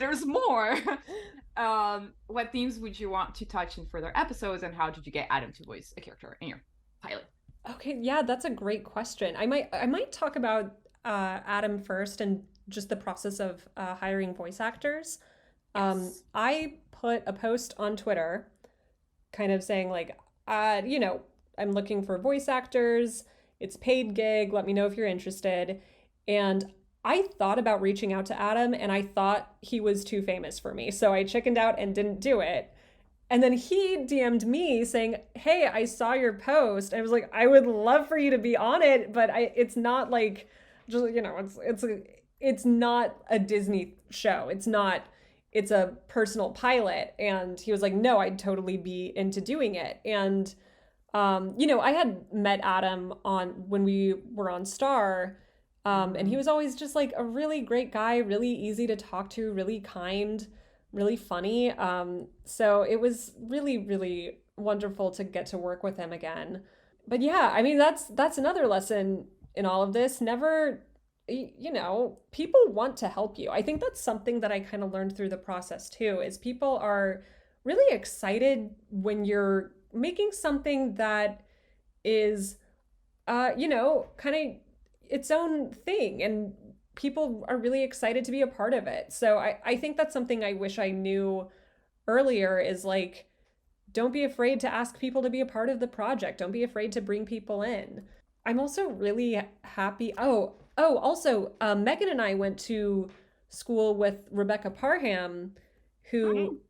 What themes would you want to touch in further episodes, and how did you get Adam to voice a character in your pilot? Okay, yeah, that's a great question. I might talk about Adam first and just the process of hiring voice actors. Yes. I put a post on Twitter kind of saying like, I'm looking for voice actors. It's paid gig. Let me know if you're interested. And I thought about reaching out to Adam, and I thought he was too famous for me. So I chickened out and didn't do it. And then he DM'd me saying, hey, I saw your post. I was like, I would love for you to be on it, but it's not like, just, it's not a Disney show. It's a personal pilot. And he was like, no, I'd totally be into doing it. And, I had met Adam when we were on Star. And he was always just like a really great guy, really easy to talk to, really kind, really funny. So it was really, really wonderful to get to work with him again. But yeah, I mean, that's another lesson in all of this. Never, people want to help you. I think that's something that I kind of learned through the process too, is people are really excited when you're making something that is, kind of its own thing, and people are really excited to be a part of it. So I think that's something I wish I knew earlier, is like, don't be afraid to ask people to be a part of the project. Don't be afraid to bring people in. I'm also really happy. Also, Megan and I went to school with Rebecca Parham, who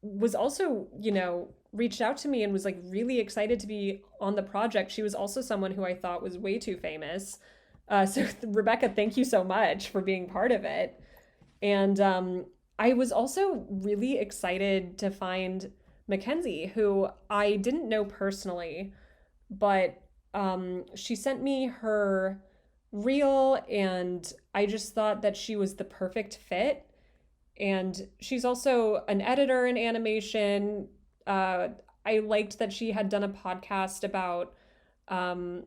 was also, reached out to me and was like really excited to be on the project. She was also someone who I thought was way too famous. So Rebecca, thank you so much for being part of it. And I was also really excited to find Mackenzie, who I didn't know personally, but she sent me her reel, and I just thought that she was the perfect fit. And she's also an editor in animation. I liked that she had done a podcast about um,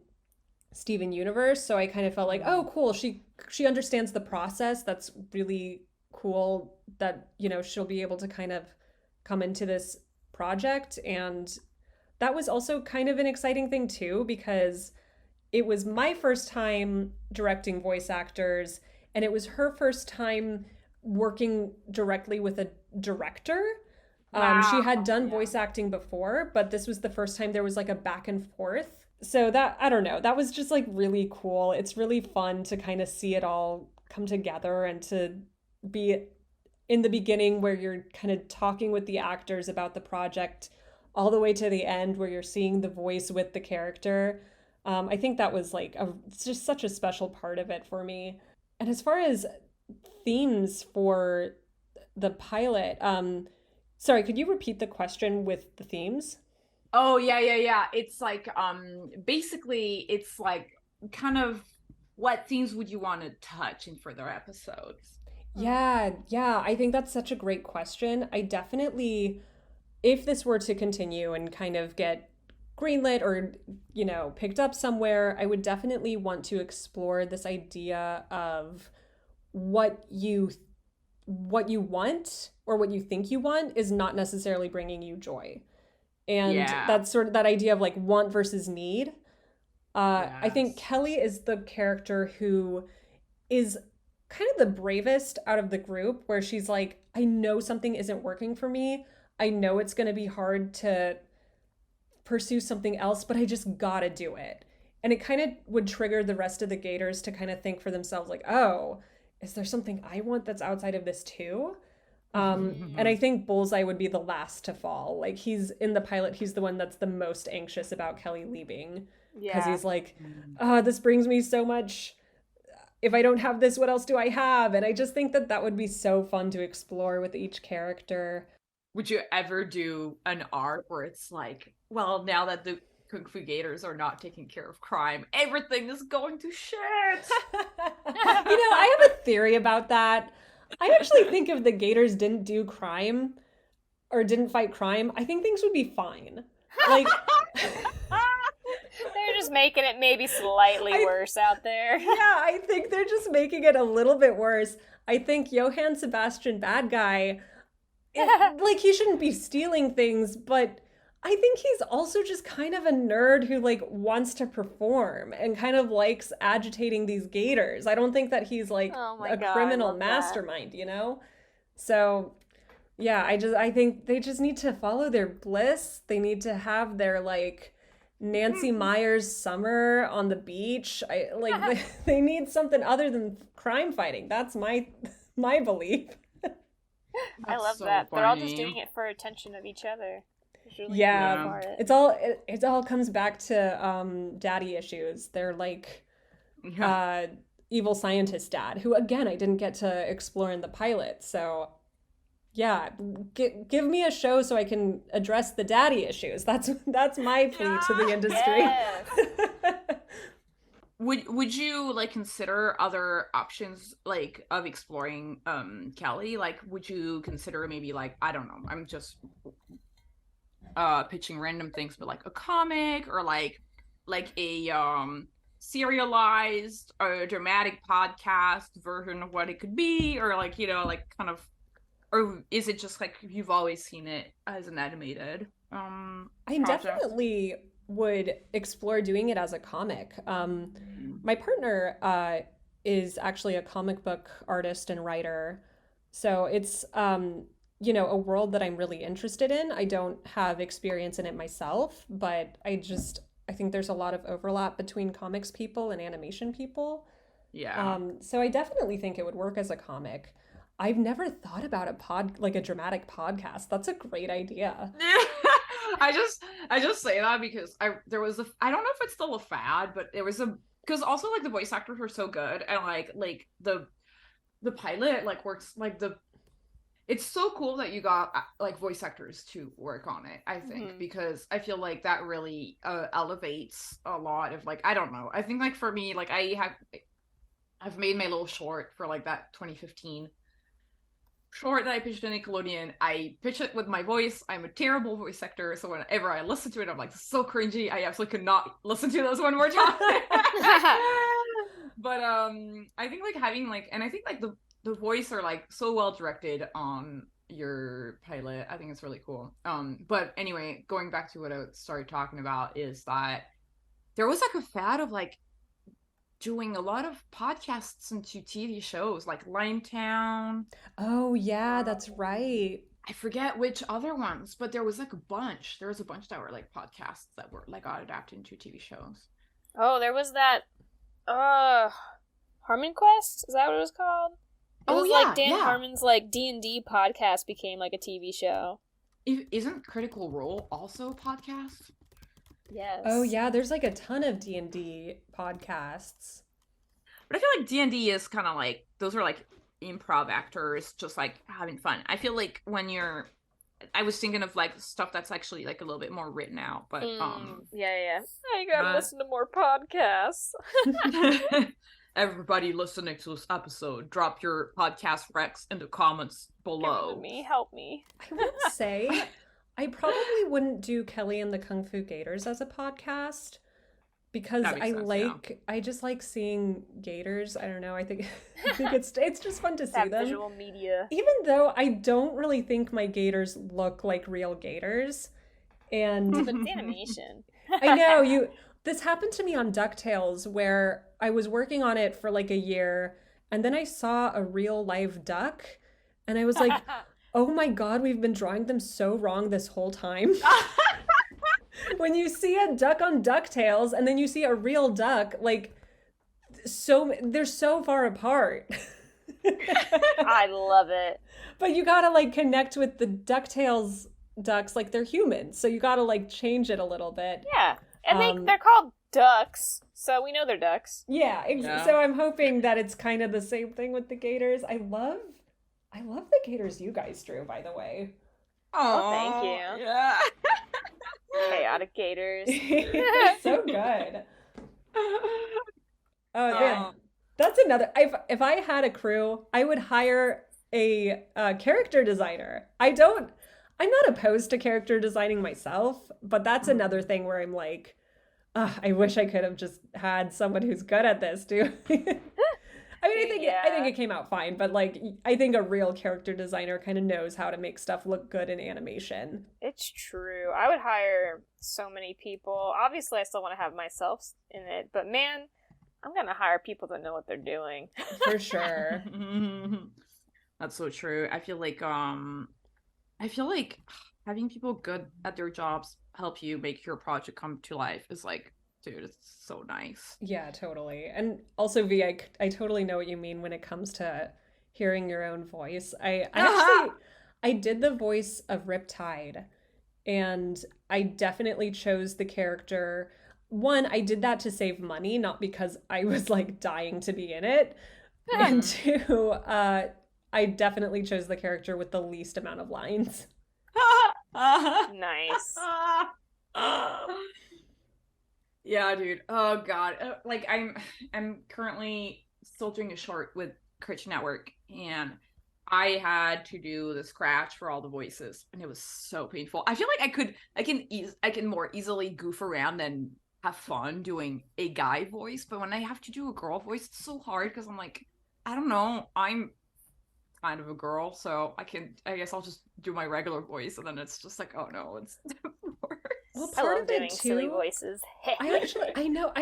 Steven Universe, so I kind of felt like, oh, cool. She understands the process. That's really cool. That she'll be able to kind of come into this project, and that was also kind of an exciting thing too, because it was my first time directing voice actors, and it was her first time working directly with a director. Wow. She had done voice acting before, but this was the first time there was like a back and forth. So that, I don't know, that was just like really cool. It's really fun to kind of see it all come together, and to be in the beginning where you're kind of talking with the actors about the project, all the way to the end where you're seeing the voice with the character. I think that was like it's just such a special part of it for me. And as far as themes for the pilot, sorry, could you repeat the question with the themes? Oh, yeah. It's like, basically, it's like kind of what themes would you want to touch in further episodes? Yeah, I think that's such a great question. I definitely, if this were to continue and kind of get greenlit or, picked up somewhere, I would definitely want to explore this idea of what you want, or what you think you want, is not necessarily bringing you joy. And that's sort of that idea of like want versus need. Yes. I think Kelly is the character who is kind of the bravest out of the group, where she's like, I know something isn't working for me. I know it's going to be hard to pursue something else, but I just gotta do it. And it kind of would trigger the rest of the Gators to kind of think for themselves, like, oh, is there something I want that's outside of this too? And I think Bullseye would be the last to fall. Like, he's in the pilot, he's the one that's the most anxious about Kelly leaving. Because he's like, this brings me so much. If I don't have this, what else do I have? And I just think that would be so fun to explore with each character. Would you ever do an arc where it's like, well, now that the Kung Fu Gators are not taking care of crime, everything is going to shit? I have a theory about that. I actually think if the Gators didn't do crime or didn't fight crime, I think things would be fine. Like, they're just making it maybe slightly worse out there. Yeah, I think they're just making it a little bit worse. I think Johann Sebastian Bad Guy, like, he shouldn't be stealing things, but I think he's also just kind of a nerd who like wants to perform and kind of likes agitating these Gators. I don't think that he's like criminal mastermind, So yeah, I think they just need to follow their bliss. They need to have their like Nancy Meyers summer on the beach. They need something other than crime fighting. That's my belief. I love that. Funny. They're all just doing it for attention of each other. Really it all comes back to daddy issues. They're like evil scientist dad, who again I didn't get to explore in the pilot. So yeah, give me a show so I can address the daddy issues. That's my plea to the industry. Yes. Would you like consider other options like of exploring Kelly? Like, would you consider maybe like, I don't know, I'm just pitching random things, but like a comic or like a serialized or dramatic podcast version of what it could be, or like like kind of, or is it just like you've always seen it as an animated I definitely would explore doing it as a comic. My partner is actually a comic book artist and writer, so it's a world that I'm really interested in. I don't have experience in it myself, but I think there's a lot of overlap between comics people and animation people. Yeah. So I definitely think it would work as a comic. I've never thought about a dramatic podcast. That's a great idea. I just say that because I don't know if it's still a fad, but there was because also like the voice actors were so good, and like the pilot like works like it's so cool that you got like voice actors to work on it, I think, because I feel like that really elevates a lot of like, I don't know, I think like for me, like I've made my little short for like that 2015 short that I pitched in Nickelodeon. I pitch it with my voice. I'm a terrible voice actor, so whenever I listen to it, I'm like, so cringy. I absolutely could not listen to those one more time. But I think like having like, and I think like the voice are like so well directed on your pilot. I think it's really cool. But anyway, going back to what I started talking about is that there was like a fad of like doing a lot of podcasts into TV shows like Limetown. Oh yeah, that's right. I forget which other ones, but there was like a bunch. There was a bunch that were like podcasts that were like got adapted into TV shows. Oh, there was that Harmon Quest? Is that what it was called? It was like Dan Harmon's like D&D podcast became like a TV show. Isn't Critical Role also a podcast? Yes. Oh yeah, there's like a ton of D&D podcasts. But I feel like D&D is kind of like, those are like improv actors just like having fun. I feel like I was thinking of like stuff that's actually like a little bit more written out, but yeah. I gotta listen to more podcasts. Everybody listening to this episode, drop your podcast recs in the comments below. Help me. I would say I probably wouldn't do Kelly and the Kung Fu Gators as a podcast because I just like seeing gators. I don't know. I think it's just fun to see them. Visual media. Even though I don't really think my gators look like real gators, and but it's animation. I know this happened to me on Ducktales where I was working on it for like a year, and then I saw a real live duck, and I was like, oh my god, we've been drawing them so wrong this whole time. When you see a duck on Ducktales and then you see a real duck, like, they're so far apart. I love it. But you gotta like connect with the Ducktales ducks like they're humans, so you gotta like change it a little bit. Yeah, and they're called ducks, so we know they're ducks. Yeah, so I'm hoping that it's kind of the same thing with the gators. I love the gators you guys drew, by the way. Oh, thank you. Yeah. Chaotic gators. So good. Oh man, that's another. If I had a crew, I would hire a character designer. I'm not opposed to character designing myself, but that's another thing where I'm like, I wish I could have just had someone who's good at this too. I mean, I think it came out fine, but like, I think a real character designer kind of knows how to make stuff look good in animation. It's true. I would hire so many people. Obviously, I still want to have myself in it, but man, I'm gonna hire people that know what they're doing. For sure. That's so true. I feel like having people good at their jobs help you make your project come to life is like, dude, it's so nice. Yeah, totally. And also, V, I totally know what you mean when it comes to hearing your own voice. I did the voice of Riptide, and I definitely chose the character. One, I did that to save money, not because I was like dying to be in it. And two, I definitely chose the character with the least amount of lines. Nice. Yeah, dude. Oh god. Like I'm currently still doing a short with Cartoon Network, and I had to do the scratch for all the voices, and it was so painful. I feel like I can more easily goof around and have fun doing a guy voice, but when I have to do a girl voice, it's so hard because I'm like, I don't know, I'm kind of a girl, so I guess I'll just do my regular voice, and then it's just like, oh no, it's worse. Well, I part love of it doing too, silly voices. I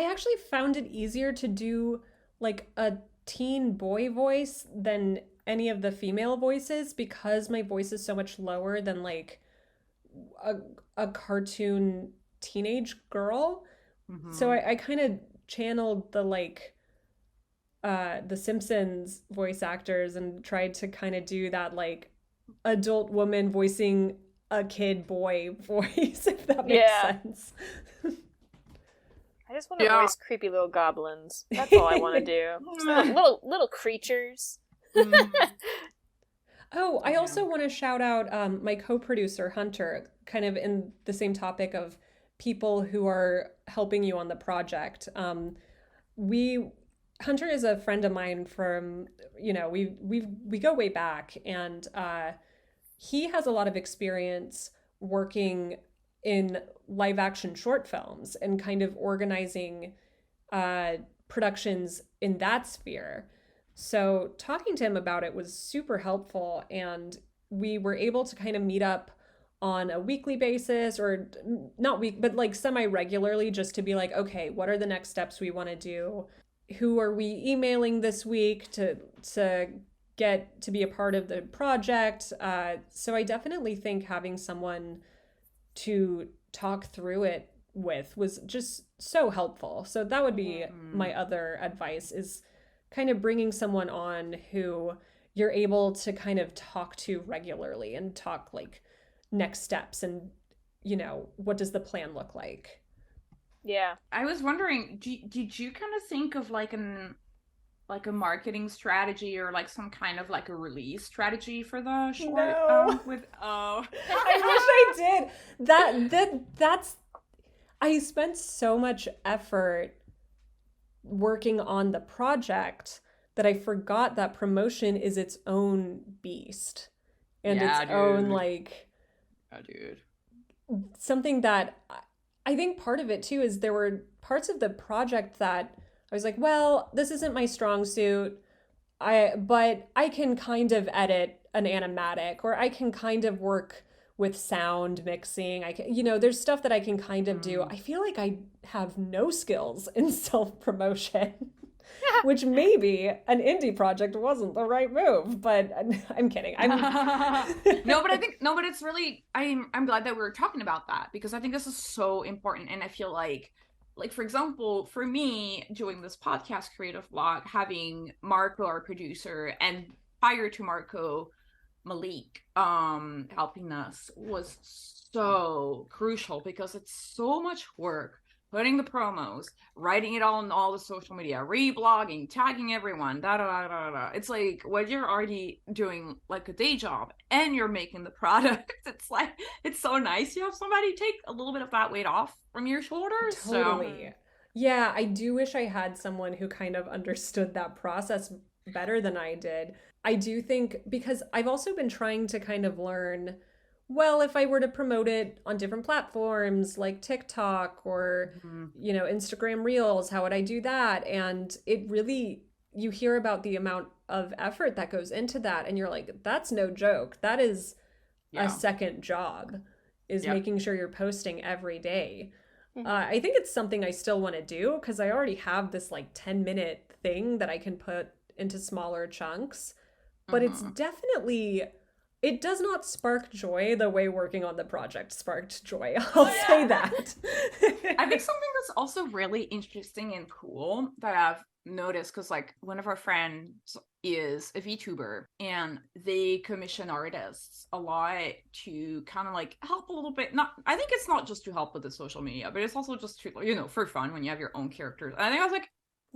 actually found it easier to do like a teen boy voice than any of the female voices because my voice is so much lower than like a cartoon teenage girl. Mm-hmm. So I kind of channeled the like the Simpsons voice actors and tried to kind of do that like adult woman voicing a kid boy voice, if that makes sense. I just want to voice creepy little goblins. That's all I want to do. Just little creatures. Oh, I also want to shout out my co-producer Hunter, kind of in the same topic of people who are helping you on the project. We Hunter is a friend of mine from, we go way back, and he has a lot of experience working in live action short films and kind of organizing productions in that sphere. So talking to him about it was super helpful, and we were able to kind of meet up on a weekly basis, or not week, but like semi-regularly, just to be like, okay, what are the next steps we want to do? Who are we emailing this week to get to be a part of the project? So I definitely think having someone to talk through it with was just so helpful. So that would be my other advice, is kind of bringing someone on who you're able to kind of talk to regularly and talk like next steps and, what does the plan look like? Yeah. I was wondering, did you kind of think of like a marketing strategy or like some kind of like a release strategy for the short? No. I wish I did. That's I spent so much effort working on the project that I forgot that promotion is its own beast and own like something that I think part of it too is there were parts of the project that I was like, well, this isn't my strong suit. But I can kind of edit an animatic, or I can kind of work with sound mixing. I can, there's stuff that I can kind of do. I feel like I have no skills in self-promotion, which maybe an indie project wasn't the right move, but I'm kidding. but it's really, I'm glad that we're talking about that, because I think this is so important. And I feel like for example, for me doing this podcast creative vlog, having Marco, our producer, and prior to Marco, Malik helping us was so crucial, because it's so much work putting the promos, writing it all on all the social media, reblogging, tagging everyone, da da da da. It's like when you're already doing like a day job and you're making the product, it's like it's so nice to have somebody take a little bit of that weight off from your shoulders. Totally. So. Yeah, I do wish I had someone who kind of understood that process better than I did. I do think, because I've also been trying to kind of learn, well, if I were to promote it on different platforms like TikTok or, Instagram Reels, how would I do that? And it really, you hear about the amount of effort that goes into that, and you're like, that's no joke. That is a second job, is making sure you're posting every day. I think it's something I still want to do, because I already have this like 10-minute thing that I can put into smaller chunks. But it's definitely, it does not spark joy the way working on the project sparked joy. I'll say that. I think something that's also really interesting and cool that I've noticed, because like one of our friends is a VTuber, and they commission artists a lot to kind of like help a little bit. I think it's not just to help with the social media, but it's also just to, for fun when you have your own characters. And I think I was like,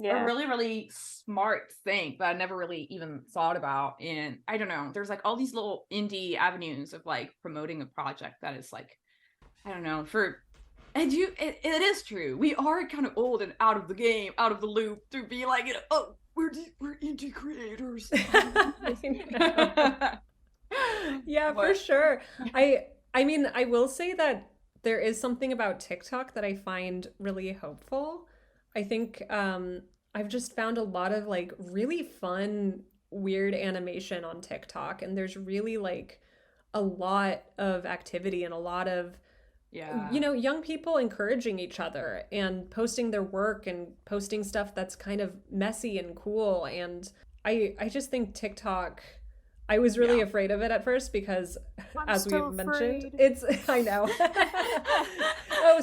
a really, really smart thing that I never really even thought about. And I don't know, there's like all these little indie avenues of like promoting a project that is like, I don't know, it is true. We are kind of old and out of the game, out of the loop, to be like, we're indie creators. Yeah, for sure. I mean, I will say that there is something about TikTok that I find really hopeful. I think I've just found a lot of like really fun, weird animation on TikTok, and there's really like a lot of activity and a lot of, young people encouraging each other and posting their work and posting stuff that's kind of messy and cool. And I just think TikTok, I was really afraid of it at first, because as we've mentioned, I know.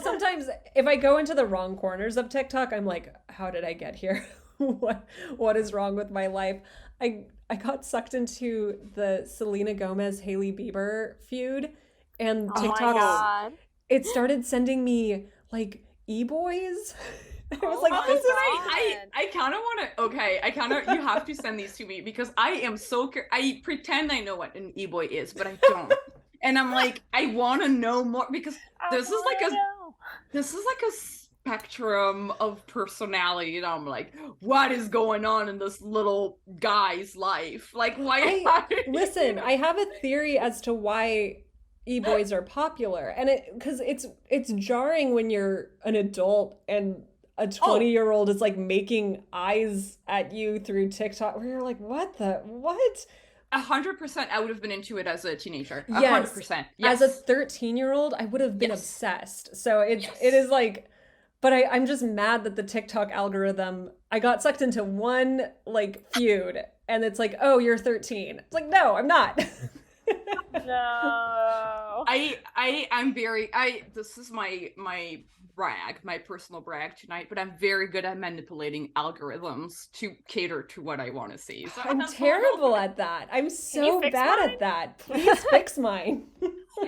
Sometimes if I go into the wrong corners of TikTok, I'm like, how did I get here? What is wrong with my life? I got sucked into the Selena Gomez Hailey Bieber feud, and TikTok, it started sending me like e-boys It was like, Oh this is my I kind of want to. Okay, I kind of. You have to send these to me because I am so. I pretend I know what an e-boy is, but I don't. And I'm like, I want to know more because this is like a. This is like a spectrum of personality, and I'm like, what is going on in this little guy's life? Like, why? Listen, I have a theory as to why e-boys are popular, and because it's jarring when you're an adult and a 20-year-old is like making eyes at you through TikTok, where you're like, what? 100%, I would have been into it as a teenager. 100%. Yes. As a 13-year-old, I would have been obsessed. So it is like, but I'm just mad that the TikTok algorithm, I got sucked into one like feud, and it's like, oh, you're 13. It's like, no, I'm not. No. I'm very this is my brag, my personal brag tonight, but I'm very good at manipulating algorithms to cater to what I want to see. So I'm terrible at that. I'm so bad at that. Please fix mine.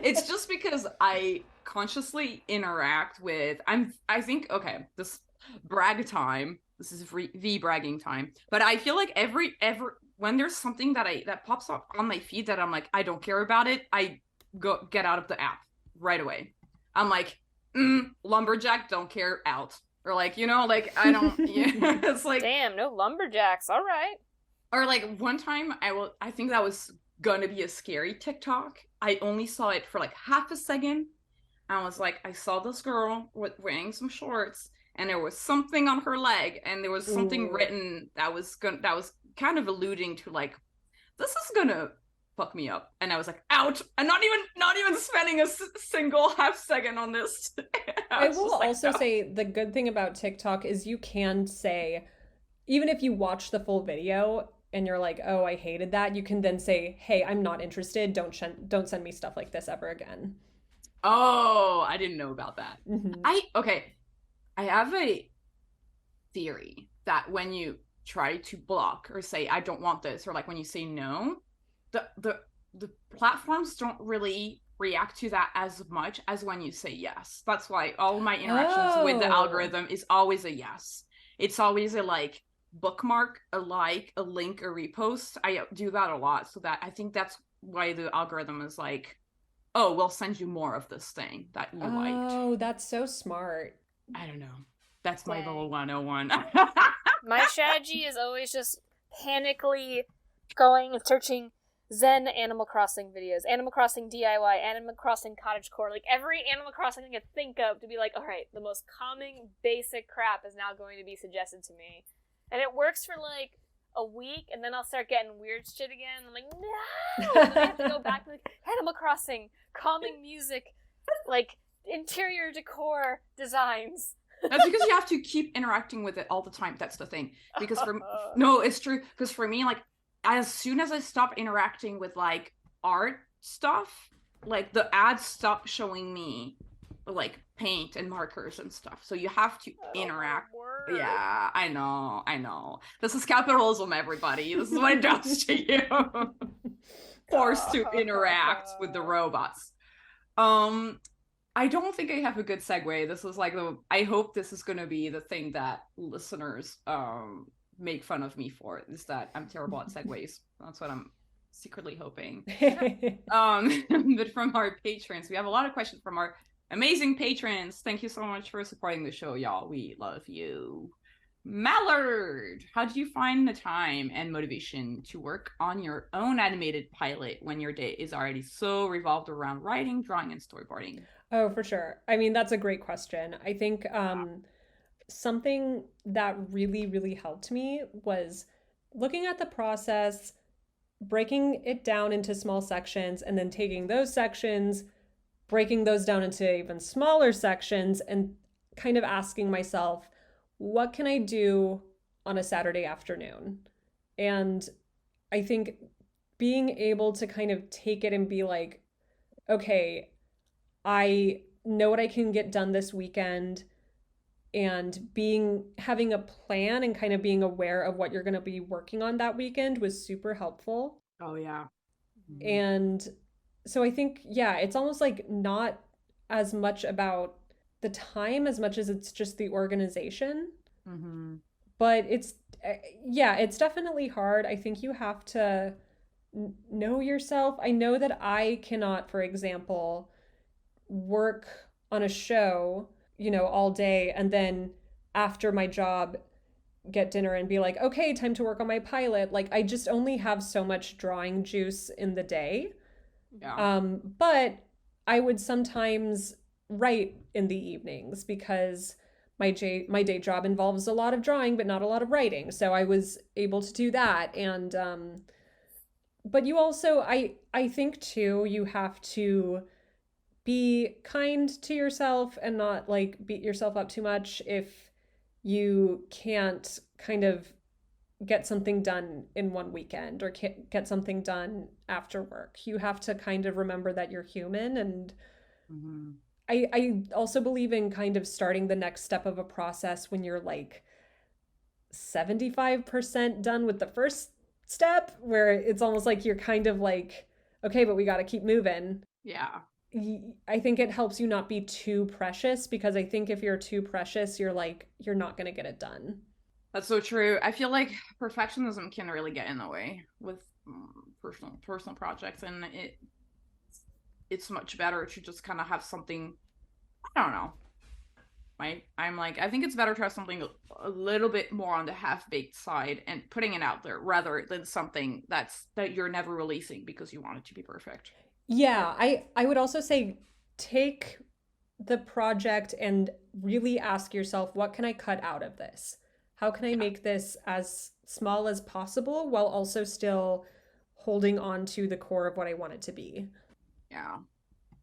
It's just because I consciously interact with I think okay, this brag time. This is V bragging time. But I feel like every when there's something that pops up on my feed that I'm like, I don't care about it, I get out of the app right away. I'm like, lumberjack, don't care, out. Or like, you know, like I don't it's like, damn, no lumberjacks, all right. Or like one time I think that was gonna be a scary TikTok. I only saw it for like half a second. I was like, I saw this girl wearing some shorts, and there was something on her leg, and there was something written that was kind of alluding to like, this is gonna fuck me up. And I was like, out. I'm not even spending a single half second on this. I will also say the good thing about TikTok is you can say, even if you watch the full video and you're like, oh, I hated that, you can then say, hey, I'm not interested. Don't send me stuff like this ever again. Oh, I didn't know about that. Mm-hmm. I have a theory that when you try to block or say I don't want this, or like when you say no, the platforms don't really react to that as much as when you say yes. That's why all my interactions with the algorithm is always a yes. It's always a like bookmark, a like, a link, a repost. I do that a lot, so that I think that's why the algorithm is like, oh, we'll send you more of this thing that you liked. Oh, that's so smart. I don't know. That's my little 101. My strategy is always just panically going and searching Zen Animal Crossing videos, Animal Crossing DIY, Animal Crossing cottagecore, like every Animal Crossing I could think of to be like, all right, the most calming, basic crap is now going to be suggested to me. And it works for like a week, and then I'll start getting weird shit again. I'm like, no! And then I have to go back to like, Animal Crossing, calming music, like interior decor designs. That's because you have to keep interacting with it all the time. That's the thing. Because no, it's true. Because for me, like, as soon as I stop interacting with like art stuff, like the ads stop showing me like paint and markers and stuff. So you have to interact. Yeah, I know. This is capitalism, everybody. This is what it does to you. Forced to interact with the robots. I don't think I have a good segue. This is like I hope this is gonna be the thing that listeners make fun of me for, is that I'm terrible at segues. That's what I'm secretly hoping. But from our patrons, we have a lot of questions from our amazing patrons. Thank you so much for supporting the show, y'all. We love you. Mallard, how do you find the time and motivation to work on your own animated pilot when your day is already so revolved around writing, drawing, and storyboarding? Oh, for sure. I mean, that's a great question. I think something that really, really helped me was looking at the process, breaking it down into small sections, and then taking those sections, breaking those down into even smaller sections, and kind of asking myself, what can I do on a Saturday afternoon? And I think being able to kind of take it and be like, okay, I know what I can get done this weekend, and having a plan and kind of being aware of what you're going to be working on that weekend was super helpful. Oh, yeah. Mm-hmm. And so I think, yeah, it's almost like not as much about the time as much as it's just the organization. Mm-hmm. But yeah, it's definitely hard. I think you have to know yourself. I know that I cannot, for example, work on a show, all day and then after my job get dinner and be like, okay, time to work on my pilot. Like, I just only have so much drawing juice in the day. Yeah. But I would sometimes write in the evenings because my day job involves a lot of drawing but not a lot of writing. So I was able to do that. And but you also, I think too, you have to be kind to yourself and not like beat yourself up too much if you can't kind of get something done in one weekend or can't get something done after work. You have to kind of remember that you're human. And Mm-hmm. I also believe in kind of starting the next step of a process when you're like 75% done with the first step, where it's almost like you're kind of like, okay, but we got to keep moving. Yeah. I think it helps you not be too precious, because I think if you're too precious, you're not going to get it done. That's so true. I feel like perfectionism can really get in the way with personal projects, and it's much better to just kind of have something. I don't know. I'm like, I think it's better to have something a little bit more on the half-baked side and putting it out there rather than something that you're never releasing because you want it to be perfect. Yeah, I would also say take the project and really ask yourself, what can I cut out of this? How can I make this as small as possible while also still holding on to the core of what I want it to be? Yeah,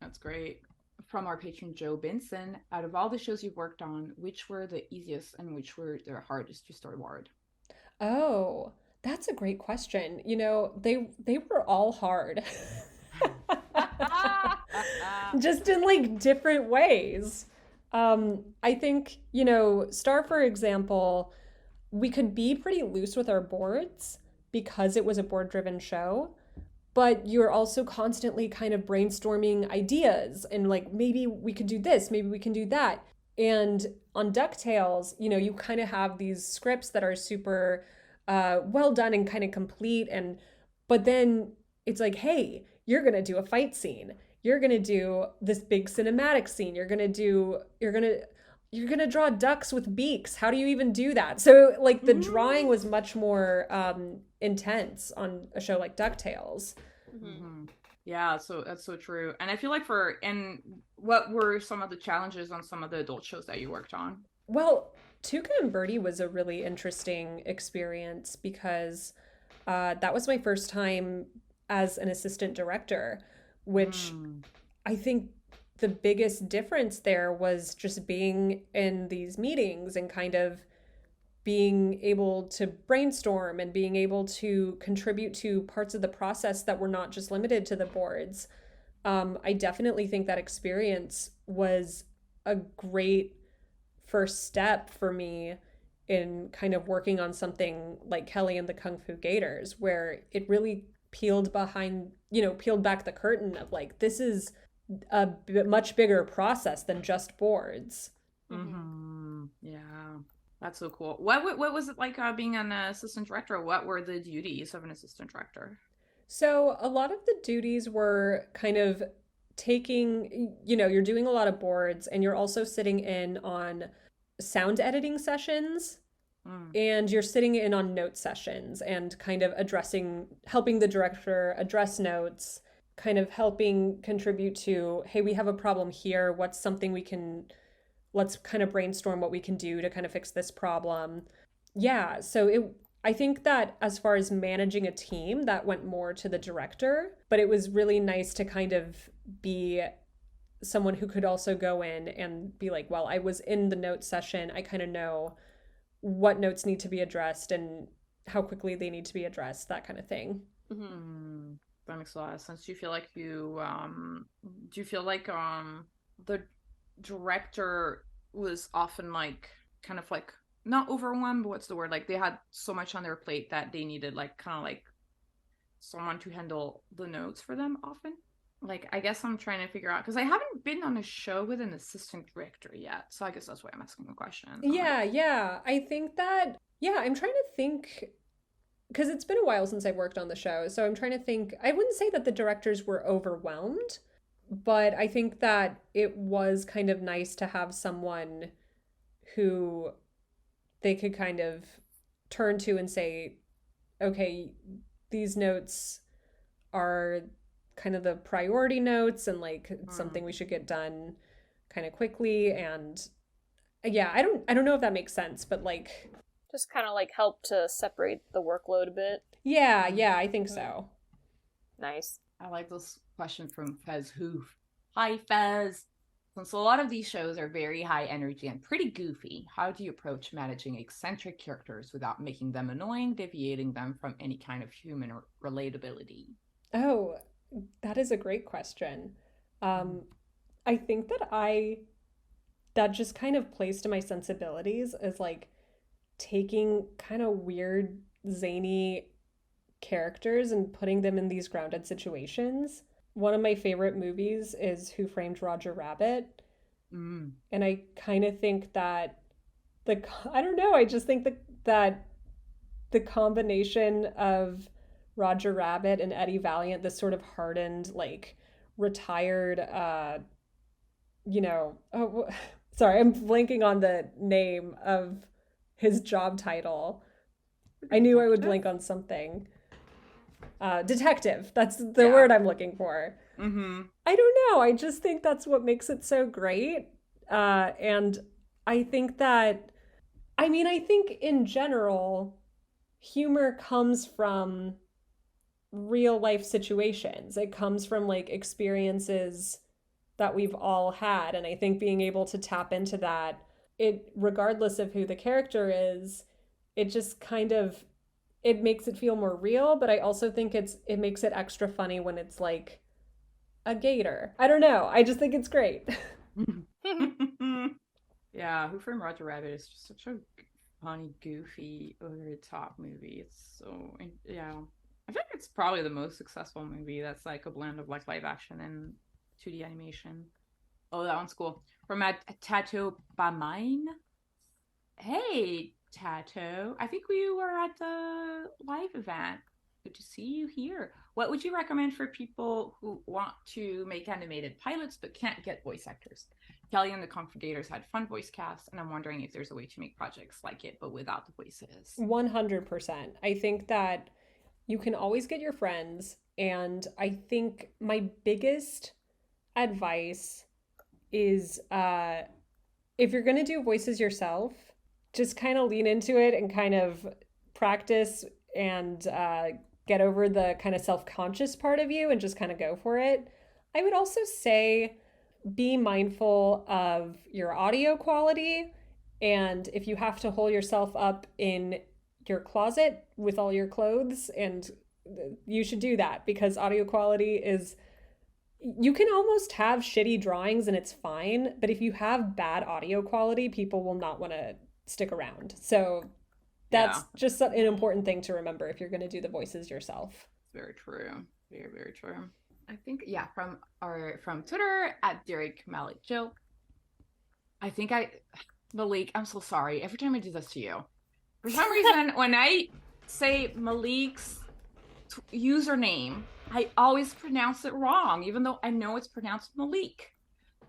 that's great. From our patron Joe Benson, out of all the shows you've worked on, which were the easiest and which were the hardest to storyboard? Oh, that's a great question. They were all hard. Just in like different ways. I think, Star, for example, we could be pretty loose with our boards because it was a board driven show, but you're also constantly kind of brainstorming ideas and like, maybe we could do this, maybe we can do that. And on Ducktales, you kind of have these scripts that are super well done and kind of complete. But then it's like, hey, you're going to do a fight scene. You're going to do this big cinematic scene. You're going to draw ducks with beaks. How do you even do that? So like the drawing was much more intense on a show like Ducktales. Mm-hmm. Yeah, so that's so true. And I feel like what were some of the challenges on some of the adult shows that you worked on? Well, Tuca and Bertie was a really interesting experience because that was my first time as an assistant director, which I think the biggest difference there was just being in these meetings and kind of being able to brainstorm and being able to contribute to parts of the process that were not just limited to the boards. I definitely think that experience was a great first step for me in kind of working on something like Kelly and the Kung Fu Gators, where it really peeled back the curtain of like, this is a much bigger process than just boards. Mm-hmm. Yeah, that's so cool. What was it like being an assistant director? What were the duties of an assistant director? So a lot of the duties were kind of taking, you're doing a lot of boards and you're also sitting in on sound editing sessions and you're sitting in on note sessions and kind of helping the director address notes, kind of helping contribute to, hey, we have a problem here. Let's kind of brainstorm what we can do to kind of fix this problem. Yeah, so I think that as far as managing a team, that went more to the director, but it was really nice to kind of be someone who could also go in and be like, well, I was in the note session. I kind of know what notes need to be addressed and how quickly they need to be addressed, that kind of thing. Mm-hmm. That makes a lot of sense. Do you feel like the director was often like kind of like not overwhelmed, but what's the word? Like they had so much on their plate that they needed like kind of like someone to handle the notes for them often? like, I guess I'm trying to figure out, because I haven't been on a show with an assistant director yet, so I guess that's why I'm asking the question. Yeah. I think that, I'm trying to think, because it's been a while since I've worked on the show, so I'm trying to think. I wouldn't say that the directors were overwhelmed, but I think that it was kind of nice to have someone who they could kind of turn to and say, okay, these notes are kind of the priority notes, and like something we should get done kind of quickly. And yeah, I don't know if that makes sense, but like just kind of like help to separate the workload a bit. Yeah, I think so. Nice. I like this question from Fez Hoof. Hi, Fez. Since a lot of these shows are very high energy and pretty goofy, how do you approach managing eccentric characters without making them annoying, deviating them from any kind of human relatability? Oh, that is a great question. I think that just kind of plays to my sensibilities as like taking kind of weird, zany characters and putting them in these grounded situations. One of my favorite movies is Who Framed Roger Rabbit. And I kind of think that I don't know, I just think that the combination of Roger Rabbit and Eddie Valiant, this sort of hardened, like retired, sorry, I'm blanking on the name of his job title. I knew I would blank on something. Detective. That's the word I'm looking for. I don't know. I just think that's what makes it so great. And I think that, I think in general, humor comes from real life situations. It comes from like experiences that we've all had. And I think being able to tap into that, regardless of who the character is, it just kind of, it makes it feel more real. But I also think it makes it extra funny when it's like a gator. I don't know. I just think it's great. Yeah, Who Framed Roger Rabbit is just such a funny, goofy, over the top movie. It's so, yeah. I think it's probably the most successful movie that's like a blend of like live action and 2D animation. Oh, that one's cool. From a Tattoo by Mine. Hey, Tattoo. I think we were at the live event. Good to see you here. What would you recommend for people who want to make animated pilots but can't get voice actors? Kelly and the Kung Fu Gators had fun voice casts, and I'm wondering if there's a way to make projects like it but without the voices. 100%. I think that you can always get your friends, and I think my biggest advice is if you're going to do voices yourself, just kind of lean into it and kind of practice and get over the kind of self-conscious part of you and just kind of go for it. I would also say be mindful of your audio quality, and if you have to hole yourself up in your closet with all your clothes, and you should do that, because audio quality is, you can almost have shitty drawings and it's fine, but if you have bad audio quality, people will not want to stick around. So that's just an important thing to remember if you're going to do the voices yourself. Very true. Very, very true. I think, from Twitter at Derek Malik Jill. I think Malik, I'm so sorry. Every time I do this to you, for some reason, when I say Malik's username, I always pronounce it wrong, even though I know it's pronounced Malik.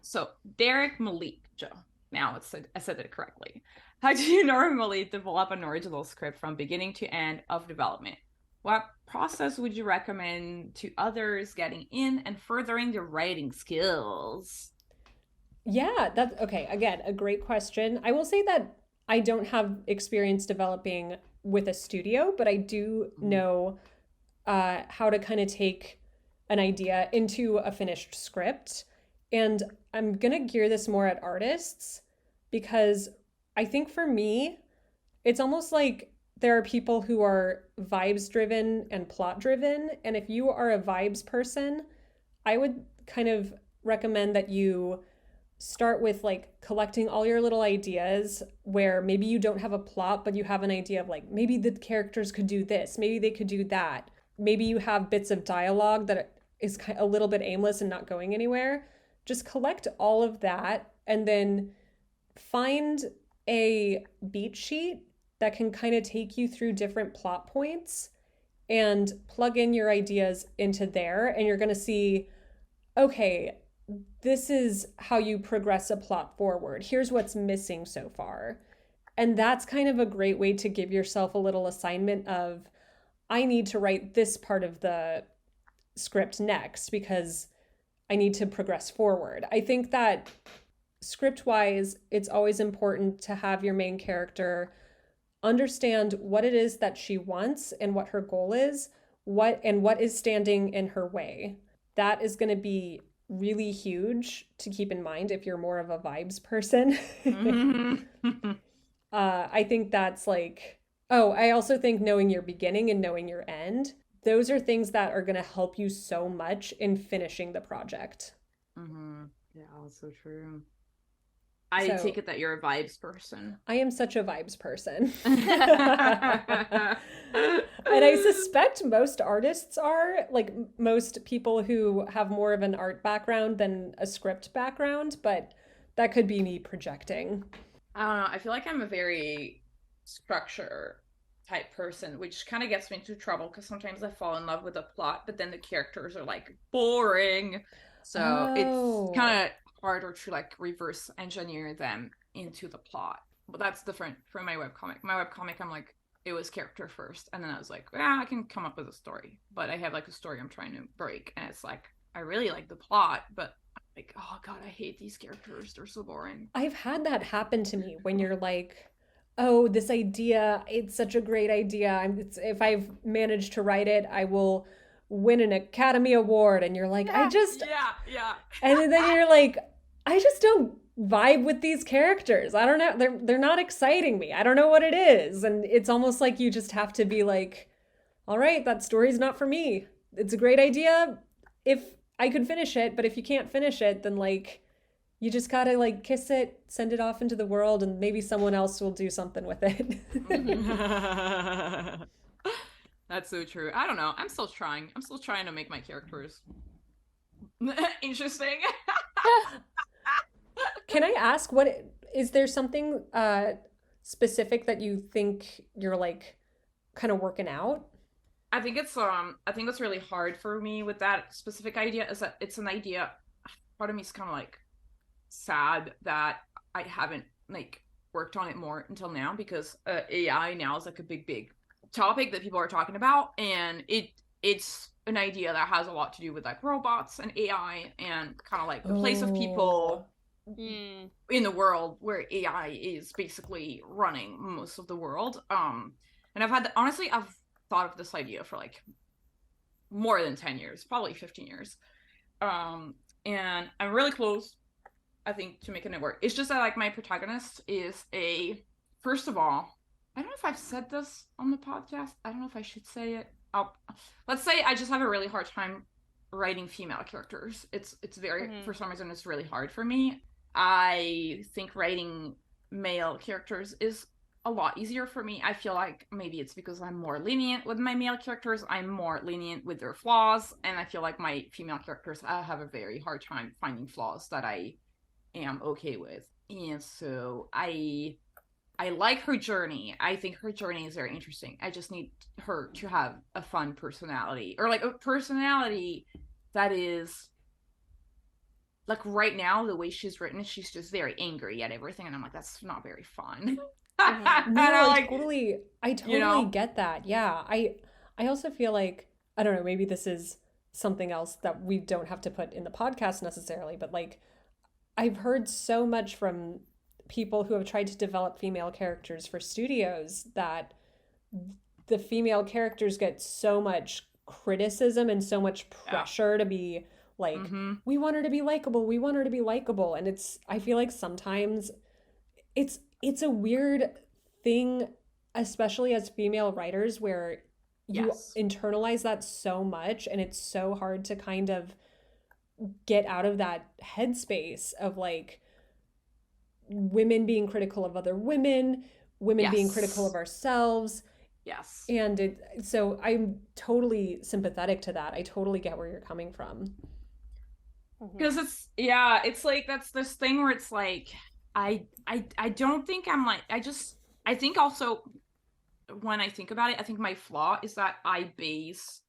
So Derek Malik Joe. Now I said it correctly. How do you normally develop an original script from beginning to end of development? What process would you recommend to others getting in and furthering their writing skills? Yeah, that's okay. Again, a great question. I will say that I don't have experience developing with a studio, but I do know how to kind of take an idea into a finished script. And I'm going to gear this more at artists, because I think for me, it's almost like there are people who are vibes driven and plot driven. And if you are a vibes person, I would kind of recommend that you start with like collecting all your little ideas where maybe you don't have a plot, but you have an idea of like, maybe the characters could do this, maybe they could do that. Maybe you have bits of dialogue that is a little bit aimless and not going anywhere, just collect all of that and then find a beat sheet that can kind of take you through different plot points and plug in your ideas into there. And you're going to see, okay, this is how you progress a plot forward. Here's what's missing so far. And that's kind of a great way to give yourself a little assignment of, I need to write this part of the script next because I need to progress forward. I think that script-wise, it's always important to have your main character understand what it is that she wants and what her goal is, what is standing in her way. That is going to be really huge to keep in mind if you're more of a vibes person. I think that's like, I also think knowing your beginning and knowing your end, those are things that are going to help you so much in finishing the project. Yeah, that's so true. I take it that you're a vibes person. I am such a vibes person. And I suspect most artists are, like most people who have more of an art background than a script background, but that could be me projecting. I don't know. I feel like I'm a very structure type person, which kind of gets me into trouble because sometimes I fall in love with a plot, but then the characters are like boring. So it's kind of harder to like reverse engineer them into the plot. But that's different from my webcomic. My webcomic, I'm like, it was character first. And then I was like, I can come up with a story. But I have like a story I'm trying to break. And it's like, I really like the plot, but I'm like, oh God, I hate these characters. They're so boring. I've had that happen to me when you're like, oh, this idea, it's such a great idea. If I've managed to write it, I will win an Academy Award. And you're like, Yeah. And then you're like, I just don't vibe with these characters. I don't know. They're not exciting me. I don't know what it is. And it's almost like you just have to be like, all right, that story's not for me. It's a great idea if I could finish it, but if you can't finish it, then like you just gotta like kiss it, send it off into the world, and maybe someone else will do something with it. That's so true. I don't know. I'm still trying to make my characters interesting. Can I ask, is there something specific that you think you're like kind of working out? I think what's really hard for me with that specific idea is that it's an idea. Part of me is kind of like sad that I haven't like worked on it more until now, because AI now is like a big topic that people are talking about, and it's an idea that has a lot to do with like robots and AI and kind of like the place of people in the world where AI is basically running most of the world. And I've thought of this idea for like more than 10 years, probably 15 years. And I'm really close, I think, to making it work. It's just that like my protagonist is first of all, I don't know if I've said this on the podcast. I don't know if I should say it. Let's say I just have a really hard time writing female characters. It's very, for some reason, it's really hard for me. I think writing male characters is a lot easier for me. I feel like maybe it's because I'm more lenient with my male characters. I'm more lenient with their flaws. And I feel like my female characters, I have a very hard time finding flaws that I am okay with. And so I like her journey. I think her journey is very interesting. I just need her to have a fun personality, or like a personality that is like, right now, the way she's written, she's just very angry at everything. And I'm like, that's not very fun. No, I totally get that. Yeah. I also feel like, I don't know, maybe this is something else that we don't have to put in the podcast necessarily, but like, I've heard so much from people who have tried to develop female characters for studios that the female characters get so much criticism and so much pressure to be like, we want her to be likable. And I feel like sometimes it's a weird thing, especially as female writers, where you internalize that so much, and it's so hard to kind of get out of that headspace of like women being critical of other women being critical of ourselves. Yes. And so I'm totally sympathetic to that. I totally get where you're coming from. Because it's like that's this thing where it's like I don't think I'm like I think also when I think about it, I think my flaw is that I base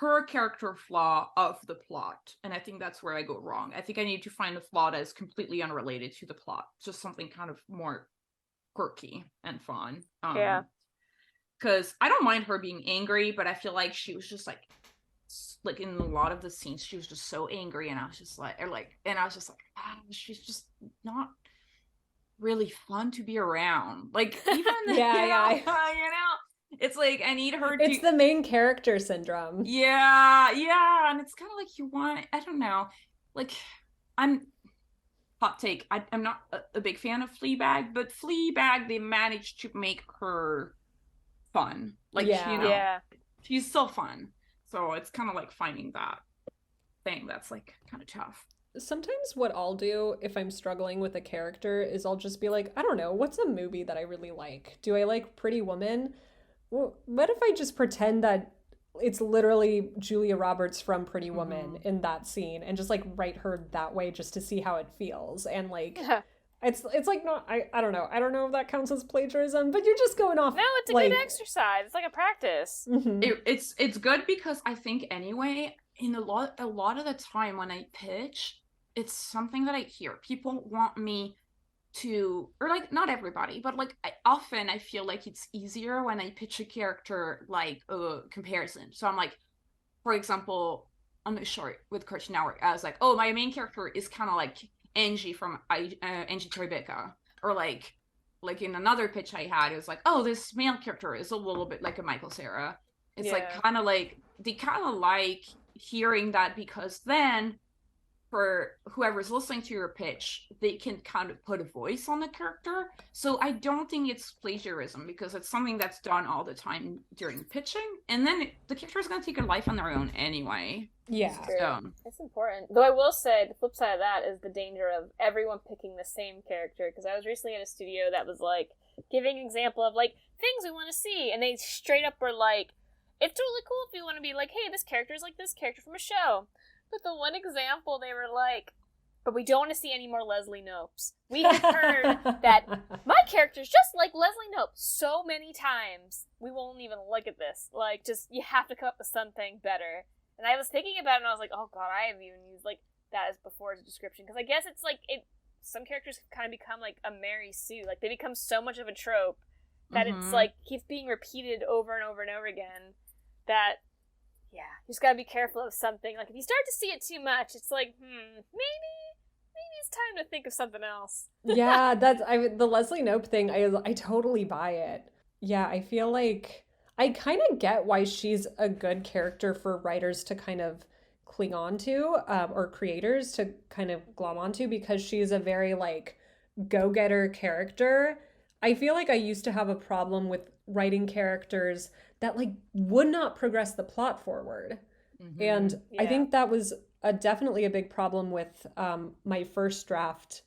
her character flaw of the plot, and I think that's where I go wrong. I think I need to find a flaw that is completely unrelated to the plot, just something kind of more quirky and fun. Because I don't mind her being angry, but I feel like she was just like in a lot of the scenes she was just so angry, and I was just like she's just not really fun to be around, like even yeah. you know, it's like I need her it's the main character syndrome. Yeah, and it's kind of like you want, I don't know, like I'm hot take, I'm not a big fan of Fleabag, but Fleabag, they managed to make her fun, like she's still fun. So it's kind of like finding that thing that's like kind of tough. Sometimes what I'll do if I'm struggling with a character is I'll just be like, I don't know, what's a movie that I really like? Do I like Pretty Woman? Well, what if I just pretend that it's literally Julia Roberts from Pretty Woman in that scene and just like write her that way just to see how it feels? And like it's like not I don't know. I don't know if that counts as plagiarism, but you're just going off. No, it's a good exercise. It's like a practice. It's good because I think anyway, in a lot of the time when I pitch, it's something that I hear. People want me to, or like not everybody, but like often I feel like it's easier when I pitch a character like a comparison. So I'm like, for example, on the short with Cartoon Network, I was like, oh, my main character is kind of like Angie from Angie Tribeca, or like in another pitch I had, it was like, oh, this male character is a little bit like a Michael Cera. It's like kind of like they kind of like hearing that, because then for whoever's listening to your pitch, they can kind of put a voice on the character. So I don't think it's plagiarism, because it's something that's done all the time during pitching, and then the character is going to take a life on their own anyway. Yeah, it's important. Though I will say the flip side of that is the danger of everyone picking the same character. Because I was recently in a studio that was like giving an example of like things we want to see, and they straight up were like, it's totally cool if you want to be like, hey, this character is like this character from a show. But the one example, they were like, but we don't want to see any more Leslie Nopes. We have heard that my character's just like Leslie Knope so many times. We won't even look at this. Like, just, you have to come up with something better. And I was thinking about it, and I was like, oh god, I haven't even used, like, that as before as a description. Because I guess it's like, some characters kind of become like a Mary Sue. Like, they become so much of a trope that it's like, keeps being repeated over and over and over again, that... yeah, you just gotta be careful of something. Like, if you start to see it too much, it's like, maybe it's time to think of something else. Yeah, the Leslie Knope thing, I totally buy it. Yeah, I feel like I kind of get why she's a good character for writers to kind of cling on to, or creators to kind of glom onto, because she's a very, like, go-getter character. I feel like I used to have a problem with writing characters that like would not progress the plot forward. And I think that was definitely a big problem with my first draft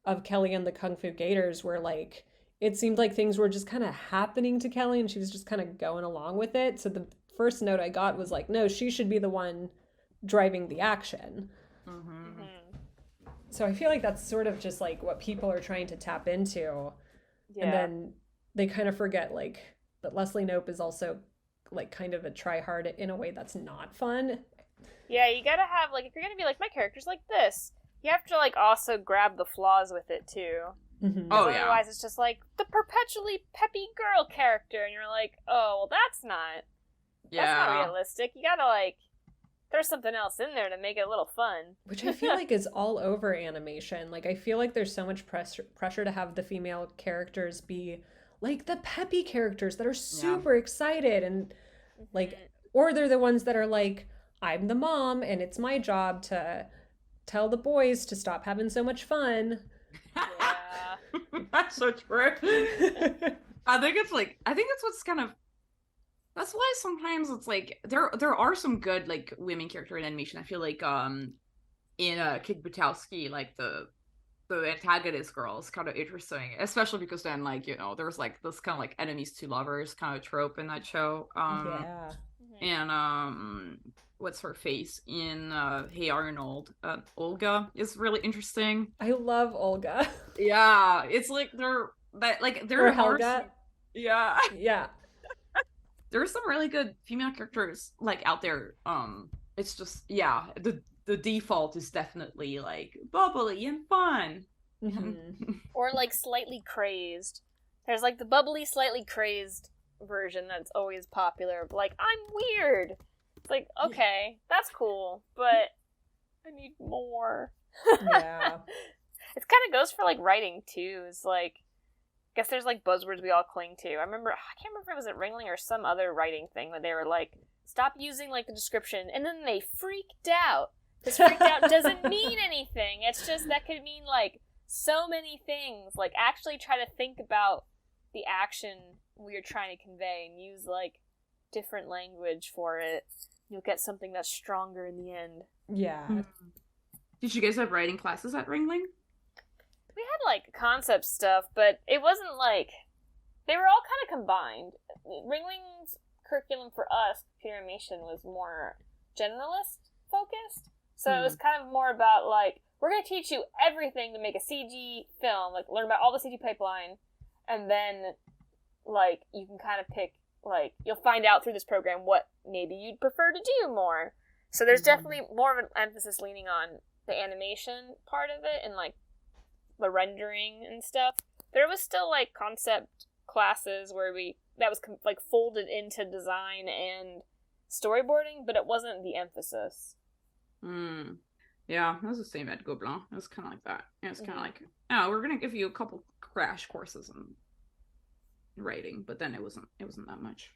of Kelly and the Kung Fu Gators, where like it seemed like things were just kind of happening to Kelly and she was just kind of going along with it. So the first note I got was like, no, she should be the one driving the action. So I feel like that's sort of just like what people are trying to tap into. And then they kind of forget like, but Leslie Knope is also like kind of a try-hard in a way that's not fun. Yeah, you gotta have, like, if you're gonna be like, my character's like this, you have to like also grab the flaws with it too. Otherwise it's just like the perpetually peppy girl character, and you're like, oh, well, that's not realistic. You gotta like there's something else in there to make it a little fun. Which I feel like is all over animation. Like, I feel like there's so much pressure to have the female characters be like the peppy characters that are super excited, and like, or they're the ones that are like, I'm the mom and it's my job to tell the boys to stop having so much fun. That's so true. I think it's what's kind of, that's why sometimes it's like there are some good like women character in animation. I feel like in Kid Butowski, like the the antagonist girl is kind of interesting, especially because then, like, you know, there's like this kind of like enemies to lovers kind of trope in that show. Yeah. And what's her face in Hey Arnold? Olga is really interesting. I love Olga. Yeah, it's like there Or are Helga. yeah. Yeah. There's some really good female characters like out there. It's just, yeah, the default is definitely like bubbly and fun. Or like slightly crazed. There's like the bubbly, slightly crazed version that's always popular. Like, I'm weird. It's like, okay, that's cool, but I need more. Yeah. It kind of goes for like writing too. It's like, I guess there's like buzzwords we all cling to. I can't remember if it was at Ringling or some other writing thing that they were like, stop using like the description, and then they freaked out. Because freaked out doesn't mean anything. It's just, that could mean like so many things. Like, actually try to think about the action we are trying to convey and use like different language for it. You'll get something that's stronger in the end. Yeah. Did you guys have writing classes at Ringling? We had like concept stuff, but it wasn't like, they were all kind of combined. Ringling's curriculum for us, computer animation, was more generalist focused. So it was kind of more about like, we're going to teach you everything to make a CG film, like learn about all the CG pipeline, and then like you can kind of pick, like, you'll find out through this program what maybe you'd prefer to do more. So there's definitely more of an emphasis leaning on the animation part of it and like the rendering and stuff. There was still like concept classes where that was like folded into design and storyboarding, but it wasn't the emphasis. Yeah, that was the same at Gobelin. It was kind of like that. It was kind of like, oh, we're gonna give you a couple crash courses in writing, but then it wasn't that much.